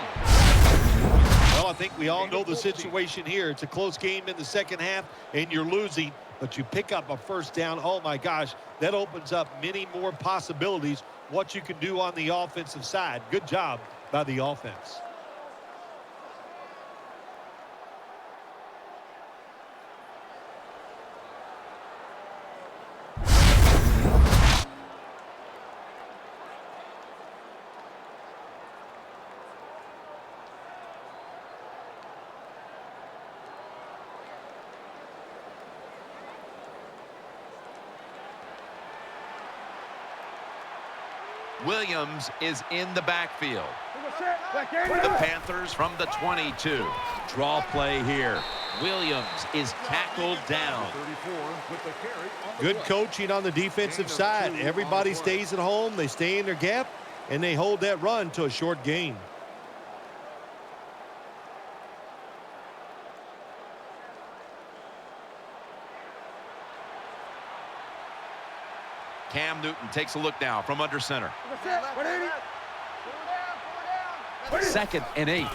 1. Well, I think we all know the situation here. It's a close game in the second half, and you're losing, but you pick up a first down. Oh, my gosh, that opens up many more possibilities, what you can do on the offensive side. Good job by the offense. Williams is in the backfield. The Panthers from the 22. Draw play here. Williams is tackled down. 34 with the carry. Good coaching on the defensive side. Everybody stays at home. They stay in their gap, and they hold that run to a short gain. Cam Newton takes a look now from under center. Second and 8.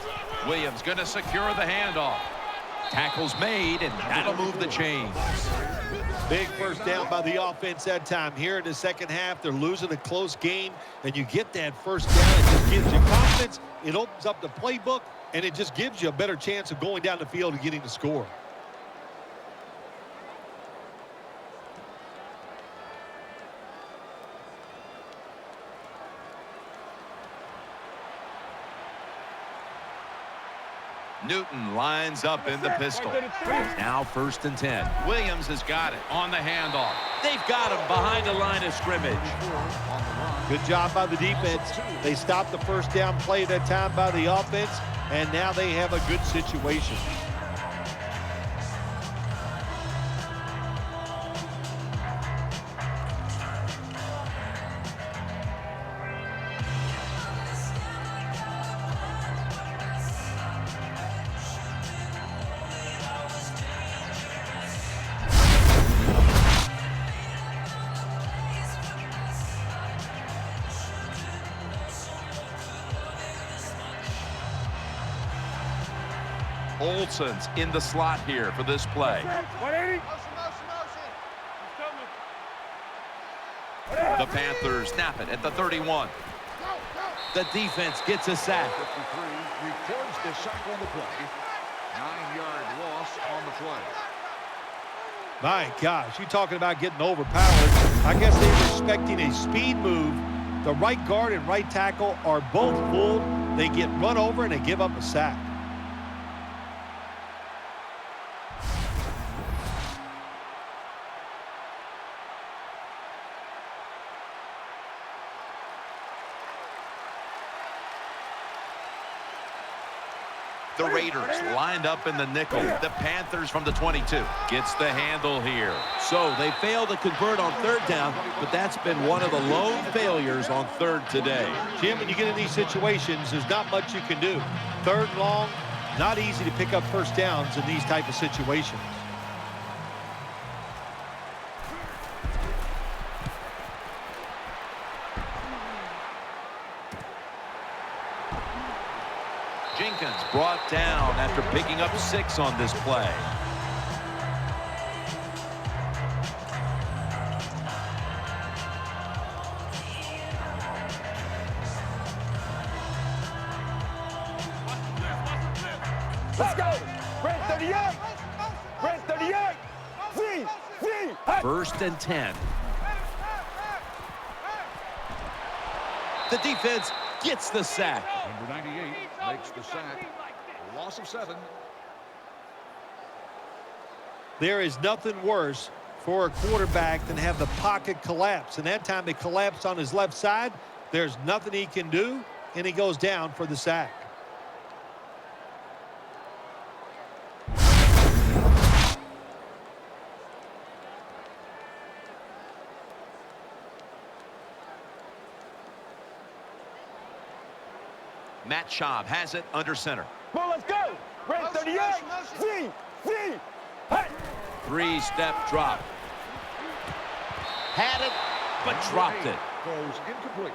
Williams going to secure the handoff. Tackle's made, and that'll move the chains. Big first down by the offense that time. Here in the second half, they're losing a close game, and you get that first down. It just gives you confidence. It opens up the playbook, and it just gives you a better chance of going down the field and getting the score. Newton lines up in the pistol. Now first and 10. Williams has got it on the handoff. They've got him behind the line of scrimmage. Good job by the defense. They stopped the first down play that time by the offense, and now they have a good situation. Olsen's in the slot here for this play. 180. The Panthers snap it at the 31. The defense gets a sack. 53 records the sack on the play. 9-yard loss on the play. My gosh, you talking about getting overpowered. I guess they were expecting a speed move. The right guard and right tackle are both fooled. They get run over and they give up a sack. The Raiders lined up in the nickel. The Panthers from the 22 gets the handle here. So they fail to convert on third down, but that's been one of the lone failures on third today. Jim, when you get in these situations, there's not much you can do. Third and long, not easy to pick up first downs in these type of situations. Jenkins brought down after picking up 6 on this play. Let's go. Red 38. Red 38. Z. Hey. 1st and 10. The defense gets the sack. Number 98 makes the sack. Loss of 7. There is nothing worse for a quarterback than have the pocket collapse. And that time it collapsed on his left side. There's nothing he can do, and he goes down for the sack. Matt Schaub has it under center. Well, let's go. Red 38. Z. Hey. 3-step drop. Had it, but dropped it. Goes incomplete.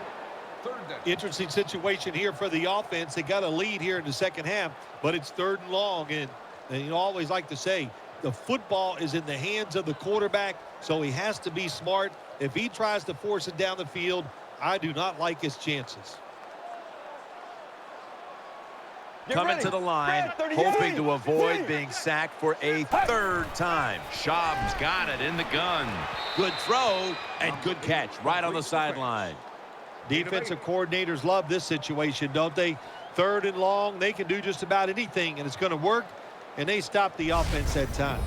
3rd down. Interesting situation here for the offense. They got a lead here in the second half, but it's 3rd and long. And you always like to say, the football is in the hands of the quarterback, so he has to be smart. If he tries to force it down the field, I do not like his chances. Coming to the line, hoping to avoid being sacked for a 3rd time. Schaub's got it in the gun. Good throw and good catch right on the sideline. Defensive coordinators love this situation, don't they? 3rd and long, they can do just about anything, and it's going to work, and they stop the offense that time.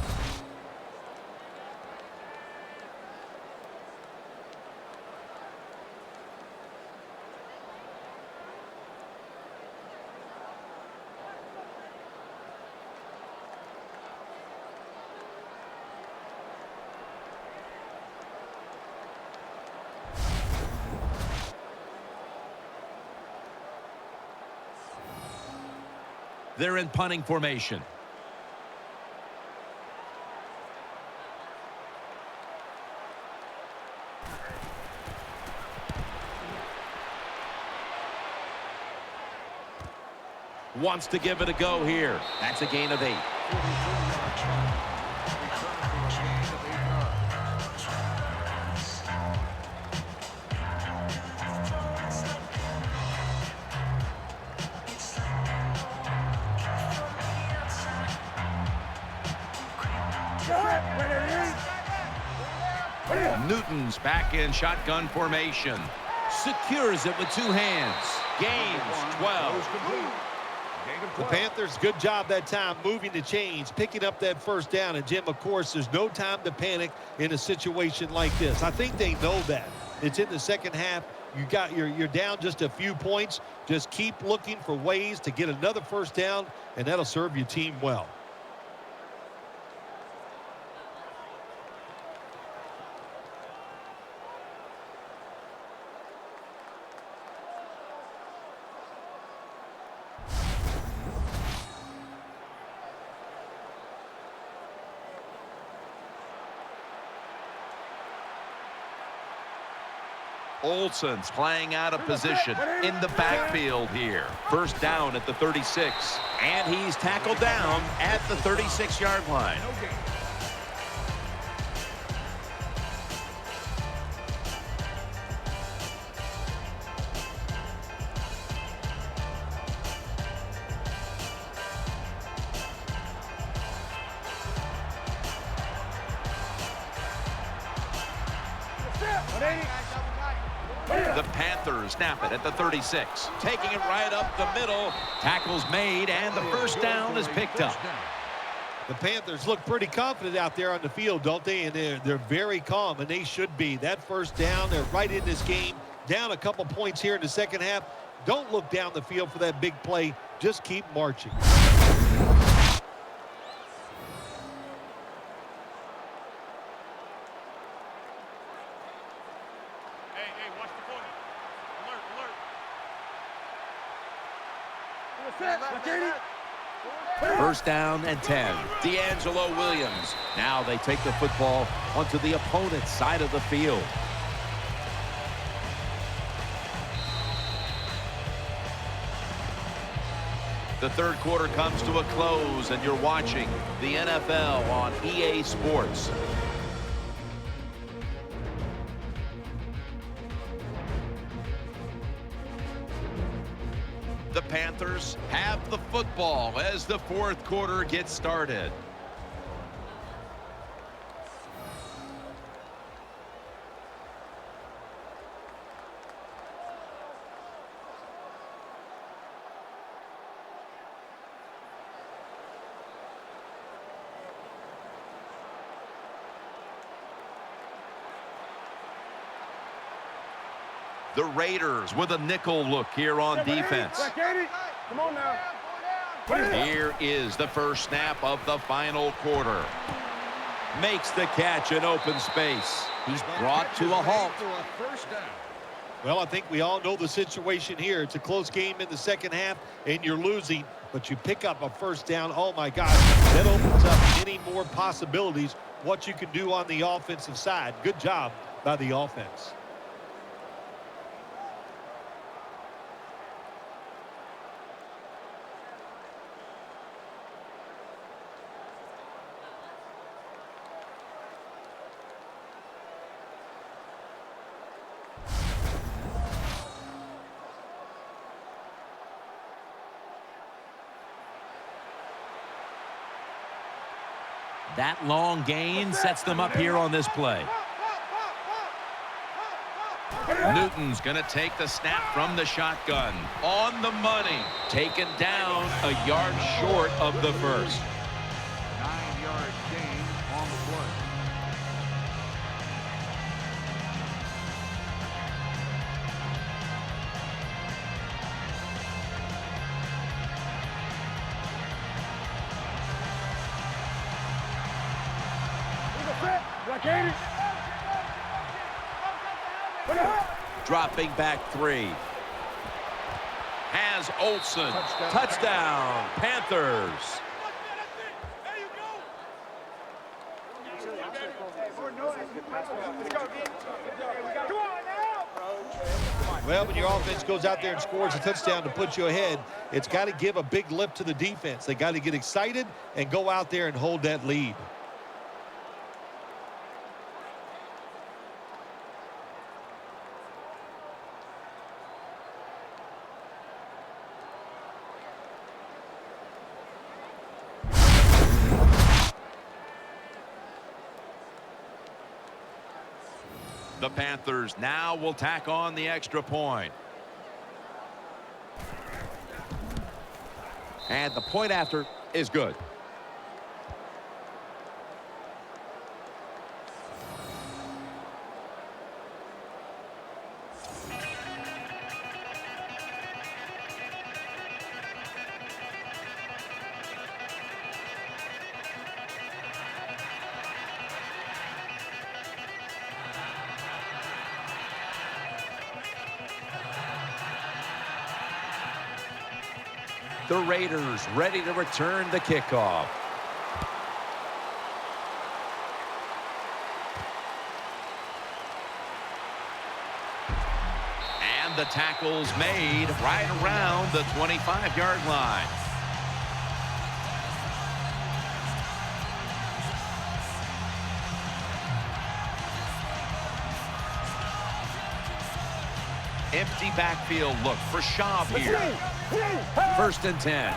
They're in punting formation. Wants to give it a go here. That's a gain of 8. Newton's back in shotgun formation. Secures it with 2 hands. Gains 12. The Panthers, good job that time moving the chains, picking up that first down. And, Jim, of course, there's no time to panic in a situation like this. I think they know that. It's in the second half. You're down just a few points. Just keep looking for ways to get another first down, and that'll serve your team well. Olsen's playing out of position in the backfield here. First down at the 36. And he's tackled down at the 36-yard line. The Panthers snap it at the 36. Taking it right up the middle. Tackle's made, and the first down is picked up. The Panthers look pretty confident out there on the field, don't they? And they're very calm, and they should be. That first down, they're right in this game. Down a couple points here in the second half. Don't look down the field for that big play. Just keep marching. First down and 10. D'Angelo Williams. Now they take the football onto the opponent's side of the field. The third quarter comes to a close, and you're watching the NFL on EA Sports. The Panthers have the football as the fourth quarter gets started. The Raiders with a nickel look here on defense. Come on now. Here is the first snap of the final quarter. Makes the catch in open space. He's brought to a halt. Well, I think we all know the situation here. It's a close game in the second half, and you're losing, but you pick up a first down. Oh, my gosh, that opens up many more possibilities, what you can do on the offensive side. Good job by the offense. That long gain sets them up here on this play. Newton's going to take the snap from the shotgun. On the money. Taken down a yard short of the first. 9-yard gain on the play. Dropping back 3. Has Olsen. Touchdown, Panthers. Well, when your offense goes out there and scores a touchdown to put you ahead, it's got to give a big lift to the defense. They got to get excited and go out there and hold that lead. The Panthers now will tack on the extra point. And the point after is good. The Raiders ready to return the kickoff. And the tackle's made right around the 25-yard line. Empty backfield look for Schaub here. 1st and 10.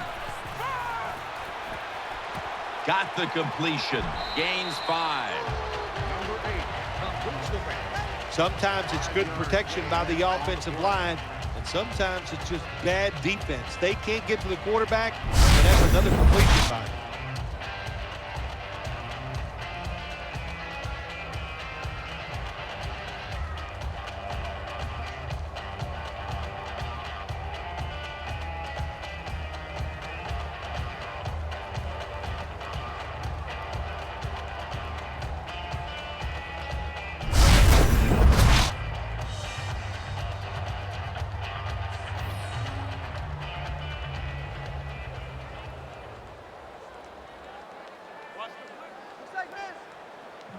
Got the completion. Gains 5. Sometimes it's good protection by the offensive line, and sometimes it's just bad defense. They can't get to the quarterback, and that's another completion by him.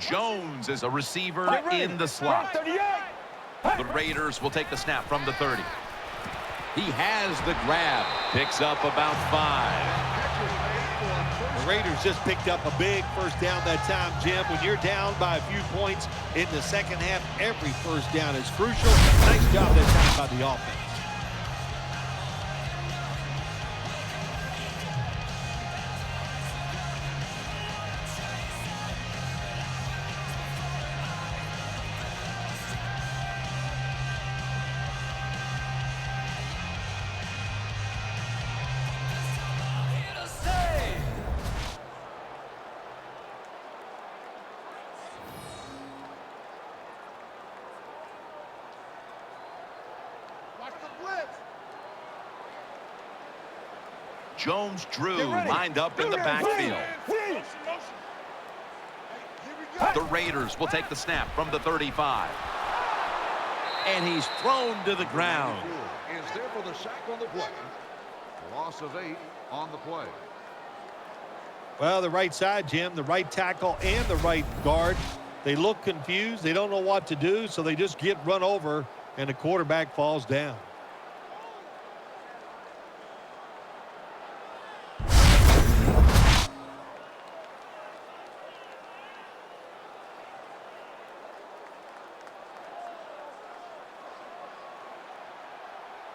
Jones is a receiver in the slot. The Raiders will take the snap from the 30. He has the grab. Picks up about 5. The Raiders just picked up a big first down that time, Jim. When you're down by a few points in the second half, every first down is crucial. Nice job that time by the offense. Jones Drew lined up in the backfield. The Raiders will take the snap from the 35. And he's thrown to the ground. Is there for the sack on the play. Loss of 8 on the play. Well, the right side, Jim, the right tackle and the right guard, they look confused. They don't know what to do, so they just get run over, and the quarterback falls down.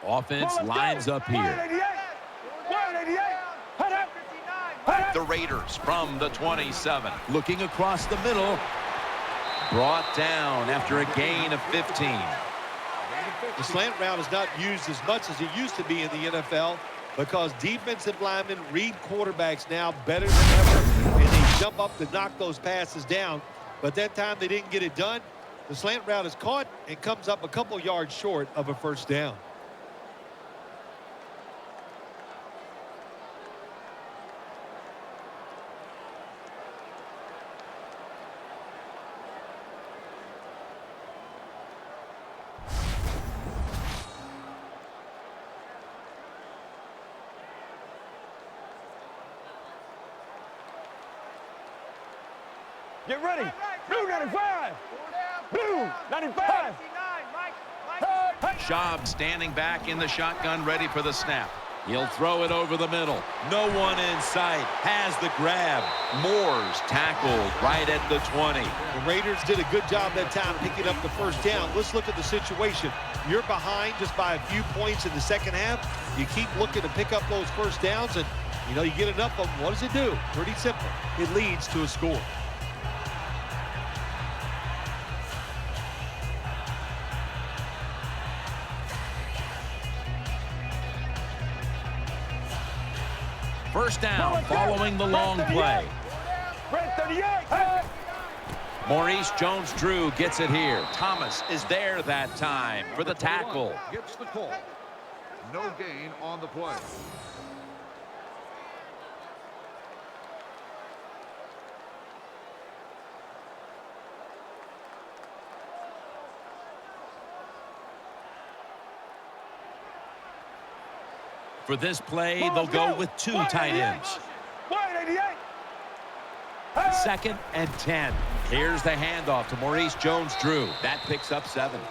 Offense lines up here. The Raiders from the 27. Looking across the middle. Brought down after a gain of 15. The slant route is not used as much as it used to be in the NFL because defensive linemen read quarterbacks now better than ever, and they jump up to knock those passes down. But that time they didn't get it done. The slant route is caught and comes up a couple yards short of a first down. Get ready. Blue 95. Blue 95. Schaub standing back in the shotgun, ready for the snap. He'll throw it over the middle. No one in sight. Has the grab. Moore's tackled right at the 20. The Raiders did a good job that time picking up the first down. Let's look at the situation. You're behind just by a few points in the second half. You keep looking to pick up those first downs, and you get enough of them. What does it do? Pretty simple. It leads to a score. First down following the long play. Maurice Jones-Drew gets it here. Thomas is there that time for the tackle. Gets the call. No gain on the play. For this play, they'll go with 2 tight ends. 2nd and 10. Here's the handoff to Maurice Jones-Drew. That picks up 7.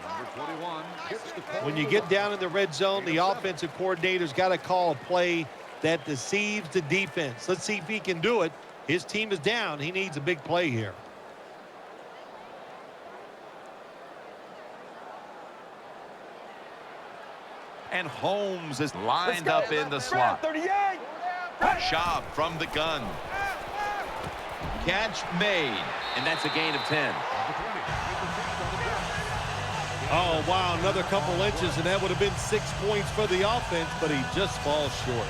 Number 41 gets the call. When you get down in the red zone, the offensive coordinator's got to call a play that deceives the defense. Let's see if he can do it. His team is down. He needs a big play here. And Holmes is lined up in the slot. 38. Schaub from the gun. Catch made, and that's a gain of 10. Oh, wow, another couple inches, and that would have been 6 points for the offense, but he just falls short.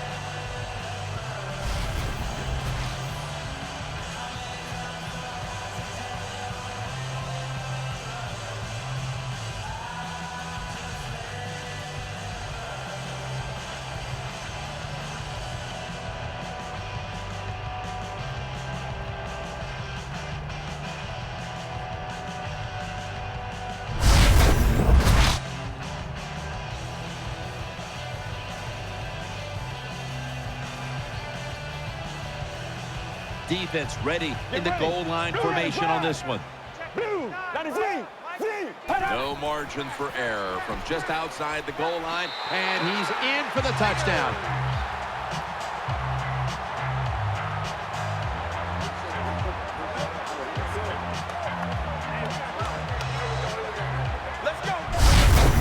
Defense ready in the goal line formation on this one. Blue, 93. No margin for error from just outside the goal line, and he's in for the touchdown.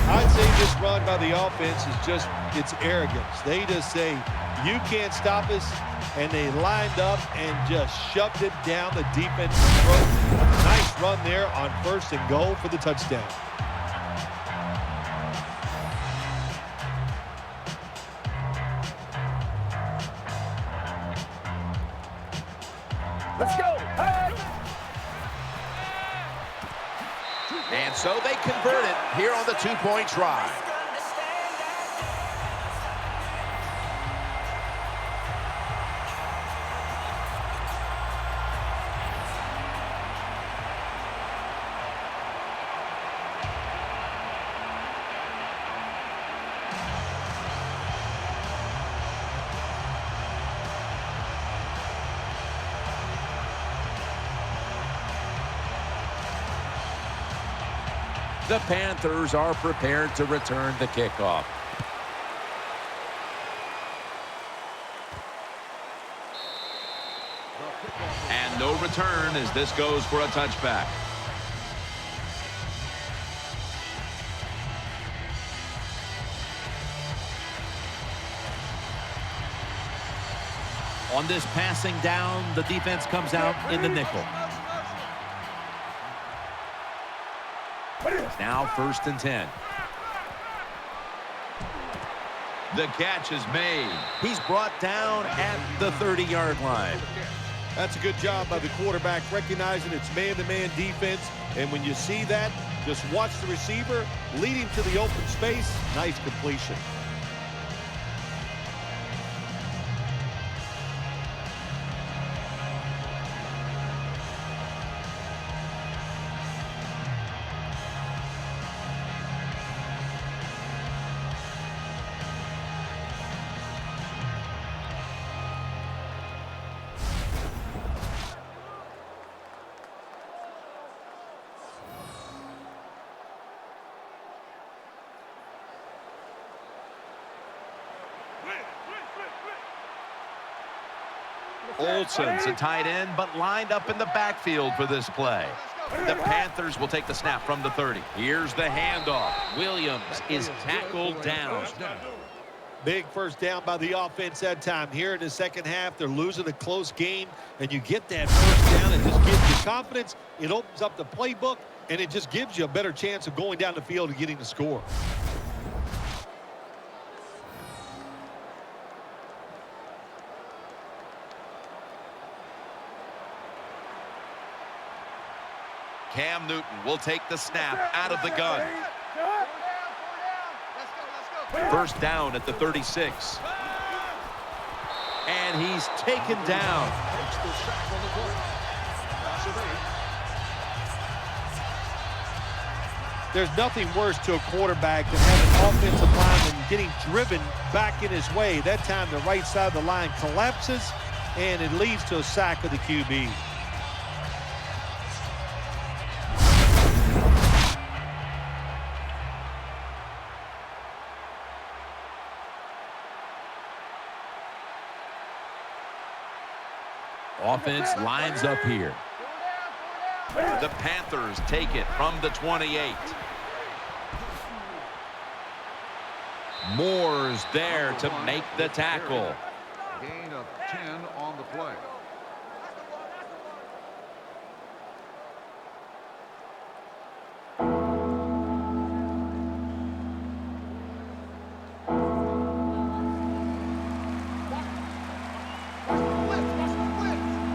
I'd say this run by the offense is just, it's arrogance. They just say, you can't stop us, and they lined up and just shoved it down the defense's throat. Nice run there on 1st and goal for the touchdown. Let's go. Hey. And so they convert it here on the 2-point try. The Panthers are prepared to return the kickoff. And no return as this goes for a touchback. On this passing down, the defense comes out in the nickel. Now 1st and 10. The catch is made. He's brought down at the 30-yard line. That's a good job by the quarterback, recognizing it's man-to-man defense. And when you see that, just watch the receiver, lead him to the open space. Nice completion. Olsen's a tight end, but lined up in the backfield for this play. The Panthers will take the snap from the 30. Here's the handoff. Williams is tackled down. Big first down by the offense that time. Here in the second half, they're losing a close game, and you get that first down. It just gives you confidence. It opens up the playbook, and it just gives you a better chance of going down the field and getting the score. Cam Newton will take the snap out of the gun. First down at the 36. And he's taken down. There's nothing worse to a quarterback than having an offensive lineman getting driven back in his way. That time the right side of the line collapses, and it leads to a sack of the QB. Offense lines up here. The Panthers take it from the 28. Moore's there to make the tackle. Gain of 10 on the play.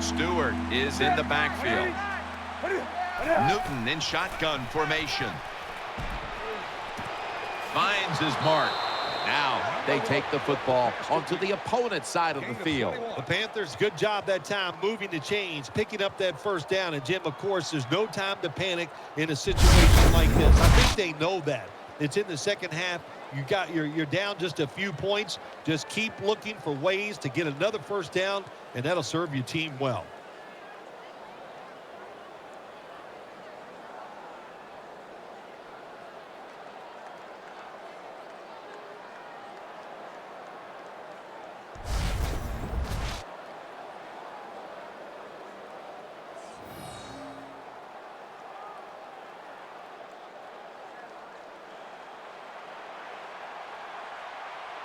Stewart is in the backfield. Newton in shotgun formation. Finds his mark. Now they take the football onto the opponent's side of the field. The Panthers, good job that time moving the chains, picking up that first down. And, Jim, of course, there's no time to panic in a situation like this. I think they know that. It's in the second half. You're down just a few points. Just keep looking for ways to get another first down, and that'll serve your team well.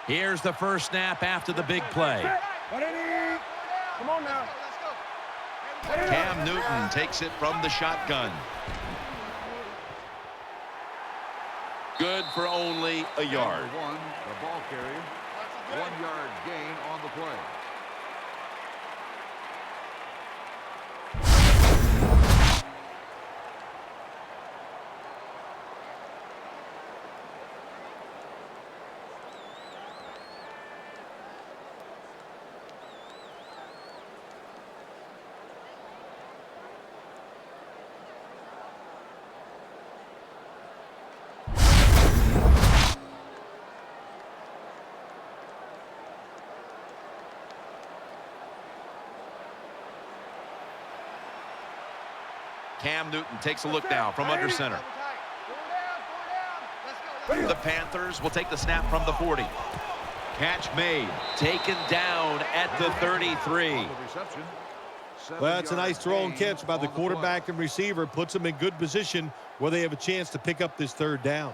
Here's the first snap after the big play. Come on now. Cam Newton takes it from the shotgun. Good for only a yard. Number 1, the ball carrier. 1-yard gain on the play. Cam Newton takes a look now from under center. The Panthers will take the snap from the 40. Catch made. Taken down at the 33. Well, that's a nice throw and catch by the quarterback and receiver. Puts them in good position where they have a chance to pick up this third down.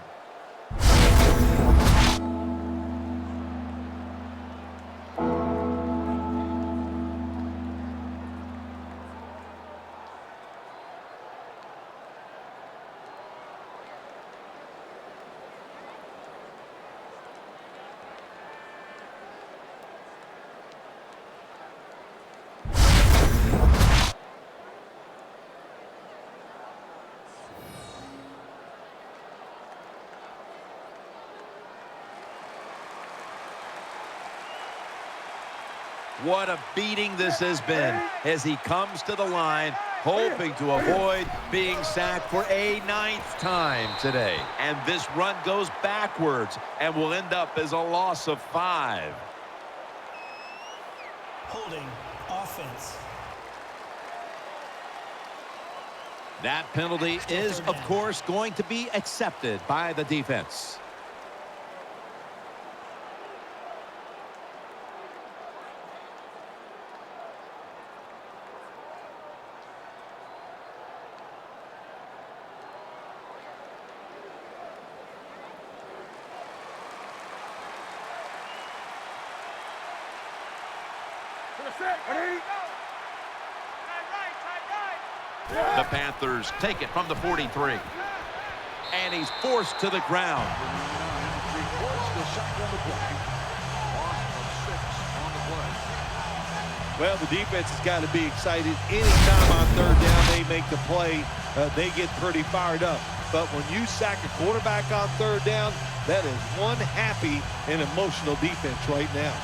What a beating this has been as he comes to the line, hoping to avoid being sacked for a 9th time today. And this run goes backwards and will end up as a loss of 5. Holding offense. That penalty is, of course, going to be accepted by the defense. The Panthers take it from the 43. And he's forced to the ground. Well, the defense has got to be excited. Anytime on third down they make the play, they get pretty fired up. But when you sack a quarterback on third down, that is one happy and emotional defense right now.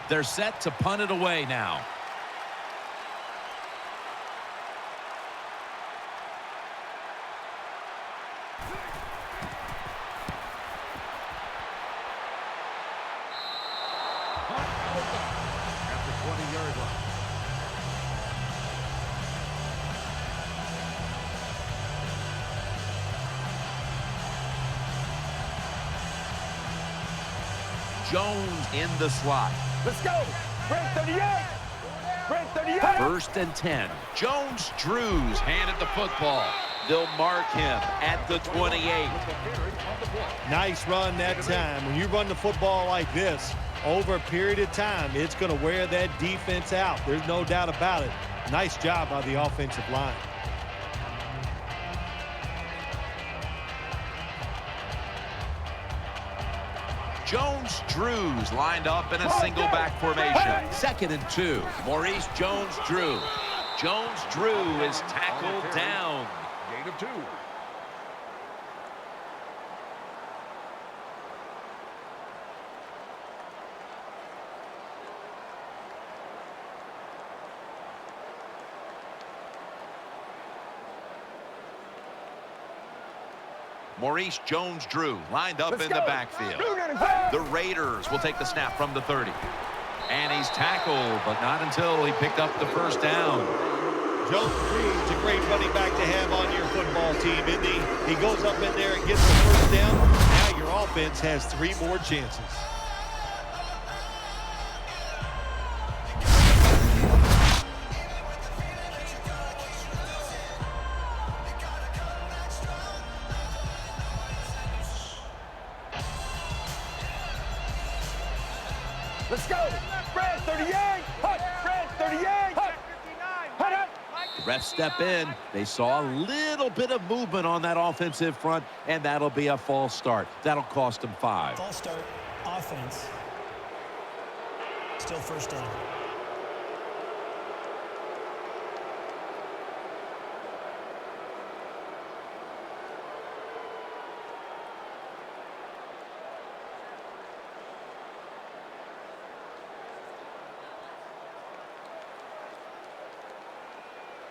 They're set to punt it away now. 20-yard line. Jones in the slot. Let's go. Break 38. Break 38. First and 10. Jones Drews handed the football. They'll mark him at the 28. Nice run that time. When you run the football like this, over a period of time, it's going to wear that defense out. There's no doubt about it. Nice job by the offensive line. Jones Drews lined up in a single back formation. Second and 2. Maurice Jones-Drew. Jones-Drew is tackled down. Gain of 2. Maurice Jones-Drew lined up in the backfield. The Raiders will take the snap from the 30. And he's tackled, but not until he picked up the first down. Jones-Drew's a great running back to have on your football team, isn't he? He goes up in there and gets the first down. Now your offense has 3 more chances. Let's go. Brad 38. Hut. Brad 38. Hut. Hut up. Refs step in. They saw a little bit of movement on that offensive front, and that'll be a false start. That'll cost them 5. False start. Offense. Still first down.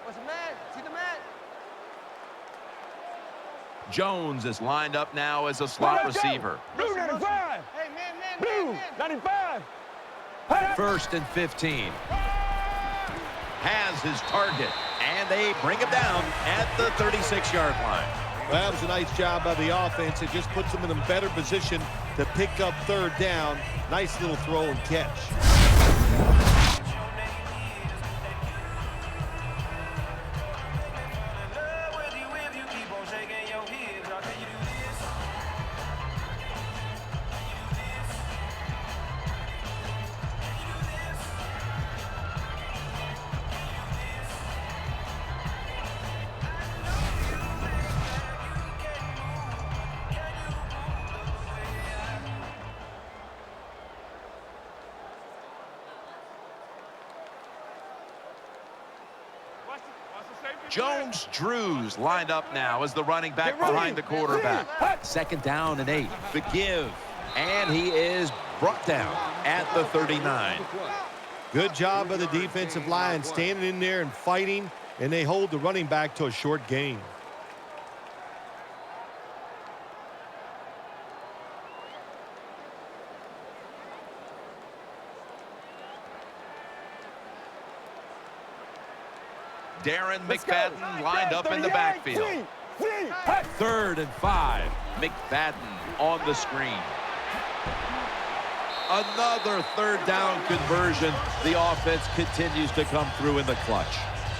What's the man? See the man? Jones is lined up now as a slot receiver. Blue 95. Hey, man. Blue 95. First and 15. Has his target, and they bring him down at the 36-yard line. Well, that was a nice job by the offense. It just puts them in a better position to pick up third down. Nice little throw and catch. Jones-Drews lined up now as the running back behind the quarterback. Second down and 8. The give. And he is brought down at the 39. Good job by the defensive line standing in there and fighting, and they hold the running back to a short gain. Darren McFadden lined up in the backfield. Third and 5. McFadden on the screen. Another third down conversion. The offense continues to come through in the clutch.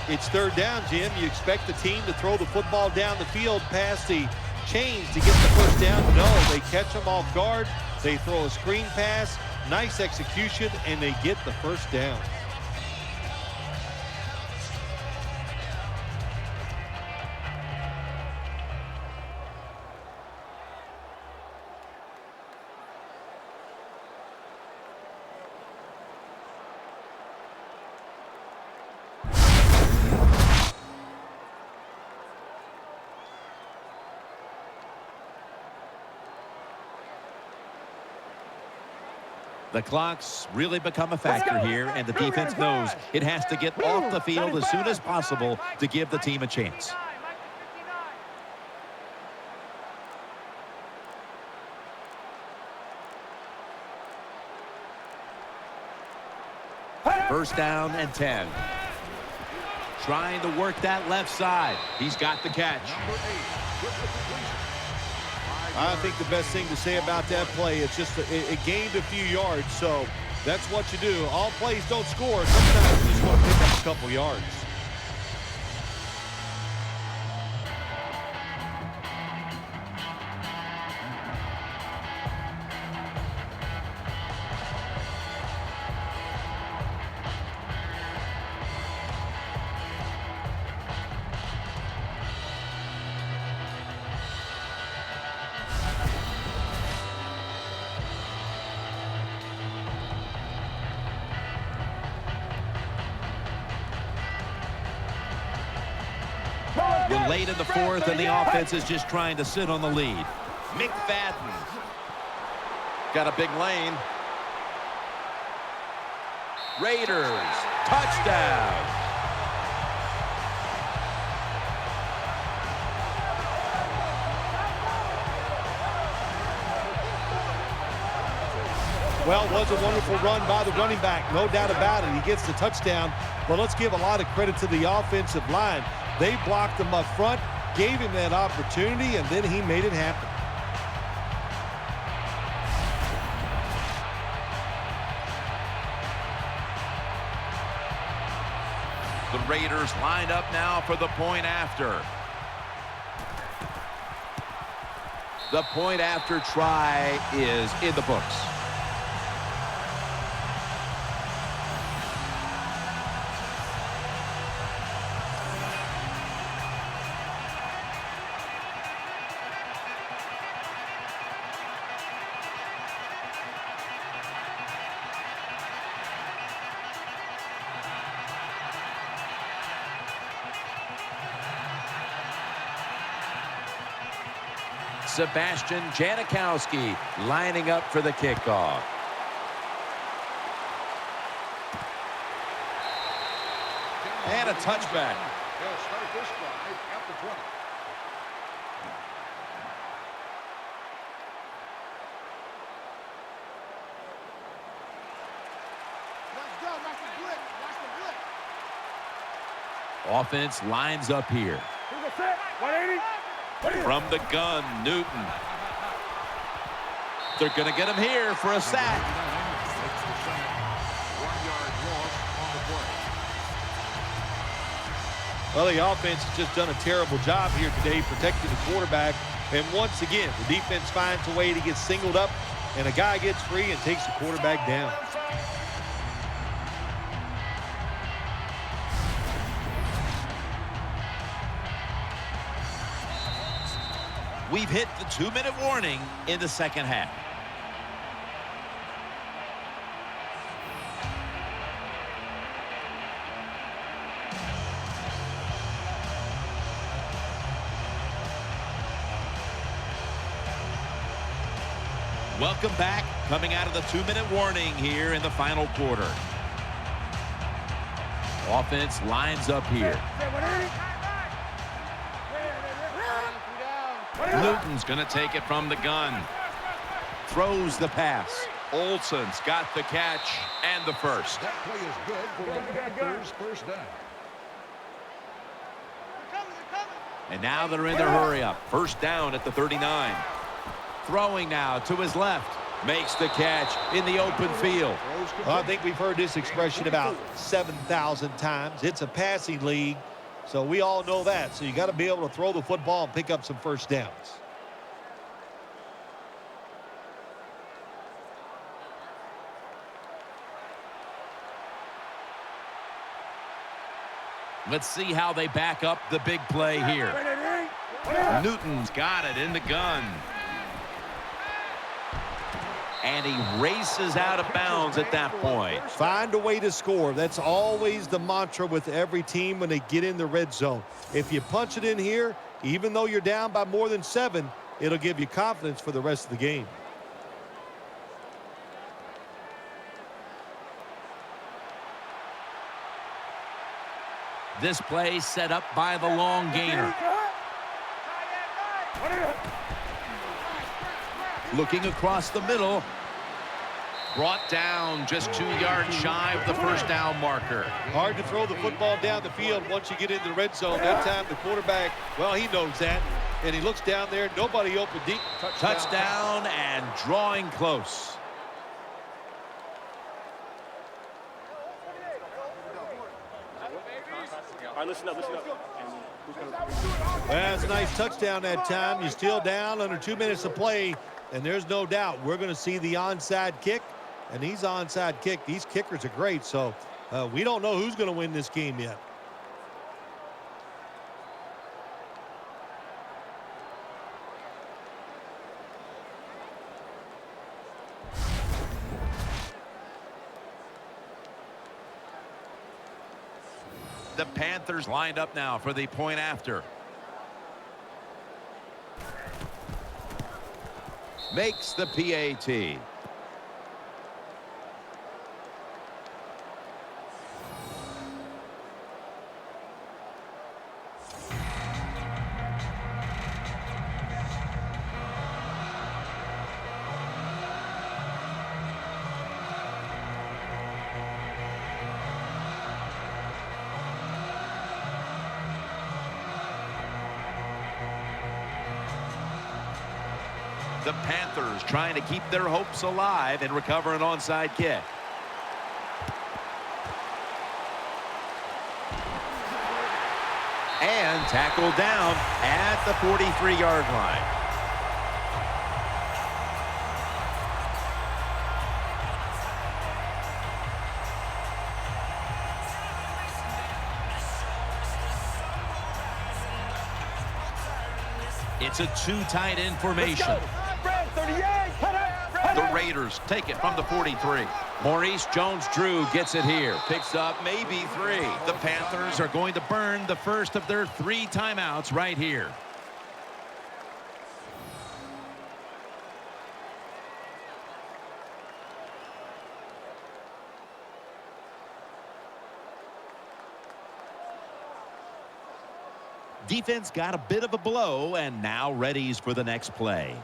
It's third down, Jim. You expect the team to throw the football down the field past the chains to get the first down. No, they catch them off guard. They throw a screen pass. Nice execution, and they get the first down. The clock's really become a factor here, and the defense knows it has to get off the field as soon as possible to give the team a chance. First down and 10. Trying to work that left side. He's got the catch. I think the best thing to say about that play, it's just it gained a few yards, so that's what you do. All plays don't score. Sometimes you just want to pick up a couple yards. We're late in the fourth, and the offense is just trying to sit on the lead. McFadden. Got a big lane. Raiders. Touchdown. Well, it was a wonderful run by the running back. No doubt about it. He gets the touchdown. But let's give a lot of credit to the offensive line. They blocked him up front, gave him that opportunity, and then he made it happen. The Raiders line up now for the point after. The point after try is in the books. Sebastian Janikowski lining up for the kickoff. And a touchback. They'll start this drive at the 20. Let's go. Watch the blitz. Watch the blitz. Offense lines up here. Who's the set? 180. From the gun, Newton. They're going to get him here for a sack. 1 yard loss on the play. Well, the offense has just done a terrible job here today protecting the quarterback. And once again, the defense finds a way to get singled up, and a guy gets free and takes the quarterback down. We've hit the 2-minute warning in the second half. Welcome back, coming out of the 2-minute warning here in the final quarter. Offense lines up here. Newton's going to take it from the gun. Throws the pass. Olsen's got the catch and the first. That play is good for the Panthers' first down. And now they're in their hurry up. First down at the 39. Throwing now to his left. Makes the catch in the open field. Well, I think we've heard this expression about 7,000 times. It's a passing league, so we all know that. So you got to be able to throw the football and pick up some first downs. Let's see how they back up the big play here. Newton's got it in the gun. And he races out of bounds at that point. Find a way to score. That's always the mantra with every team when they get in the red zone. If you punch it in here, even though you're down by more than 7, it'll give you confidence for the rest of the game. This play set up by the long gainer. Looking across the middle. Brought down just 2 yards shy of the first down marker. Hard to throw the football down the field once you get into the red zone. That time the quarterback, well, he knows that. And he looks down there, nobody open deep. Touchdown and drawing close. All right, listen up. That's a nice touchdown that time. You're still down under 2 minutes to play, and there's no doubt we're going to see the onside kick. And these onside kick, these kickers are great, so we don't know who's going to win this game yet. The Panthers lined up now for the point after. Makes the PAT. The Panthers trying to keep their hopes alive and recover an onside kick. And tackled down at the 43-yard line. It's a two-tight end formation. The Raiders take it from the 43. Maurice Jones-Drew gets it here. Picks up maybe 3. The Panthers are going to burn the first of their 3 timeouts right here. Defense got a bit of a blow and now readies for the next play.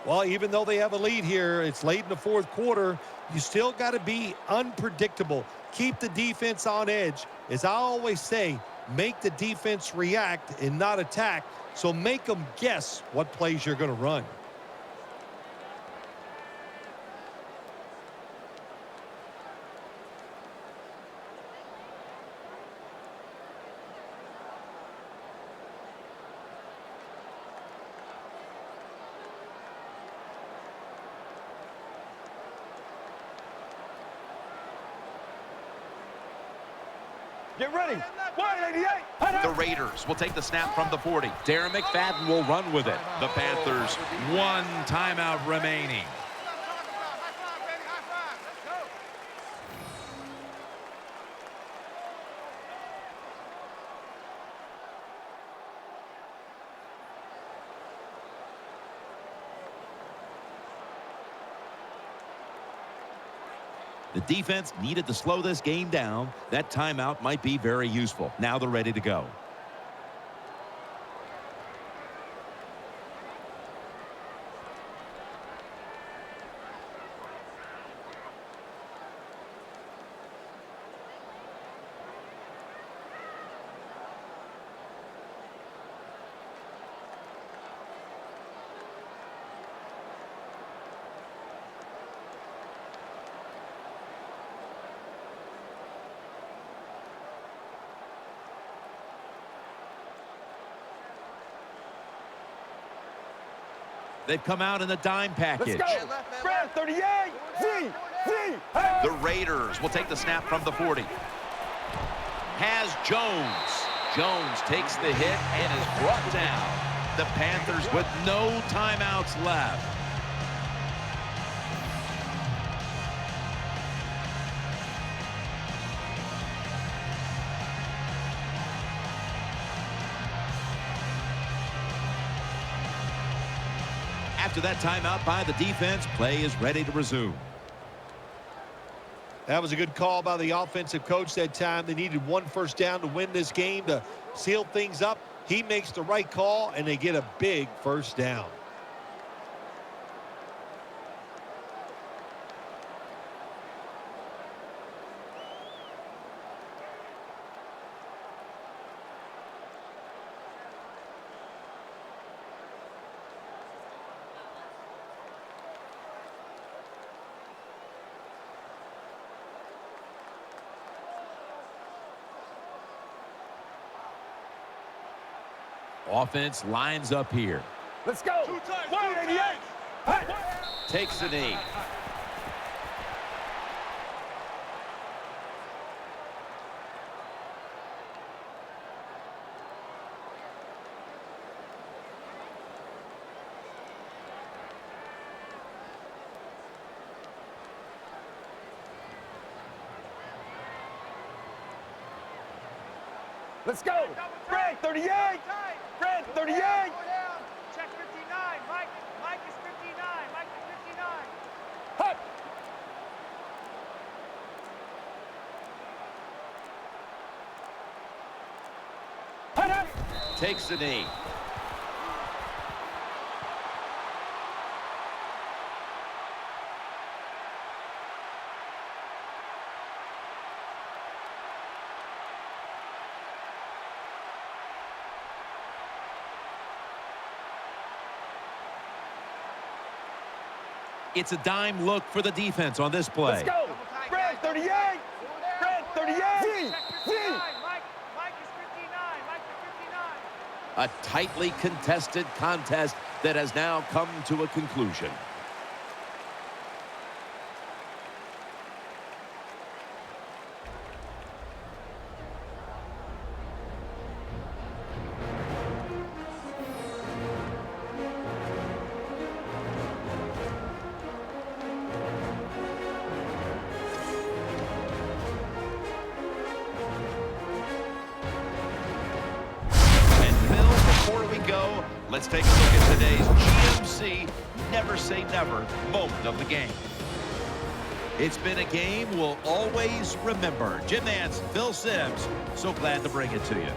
Well, even though they have a lead here, it's late in the fourth quarter. You still got to be unpredictable. Keep the defense on edge. As I always say, make the defense react and not attack. So make them guess what plays you're going to run. Get ready. 188. The Raiders will take the snap from the 40. Darren McFadden will run with it. The Panthers, 1 timeout remaining. The defense needed to slow this game down. That timeout might be very useful. Now they're ready to go. They've come out in the dime package. Let's go. Brad 38. Z. The Raiders will take the snap from the 40. Has Jones. Jones takes the hit and is brought down. The Panthers with no timeouts left. After that timeout by the defense, play is ready to resume. That was a good call by the offensive coach that time. They needed 1 first down to win this game to seal things up. He makes the right call, and they get a big first down. Offense lines up here. Let's go. 188. Hut. Takes a knee. Let's go. Fred, 38. Fred, 38. Check 59. Mike is 59. Mike is 59. Hut. Hut, hut. Takes the knee. It's a dime look for the defense on this play. Let's go. Fred, 38. Fred, 38. Check 59. Mike is 59. Mike is 59. A tightly contested contest that has now come to a conclusion. Before we go, let's take a look at today's GMC Never Say Never moment of the game. It's been a game we'll always remember. Jim Nantz, Phil Simms, so glad to bring it to you.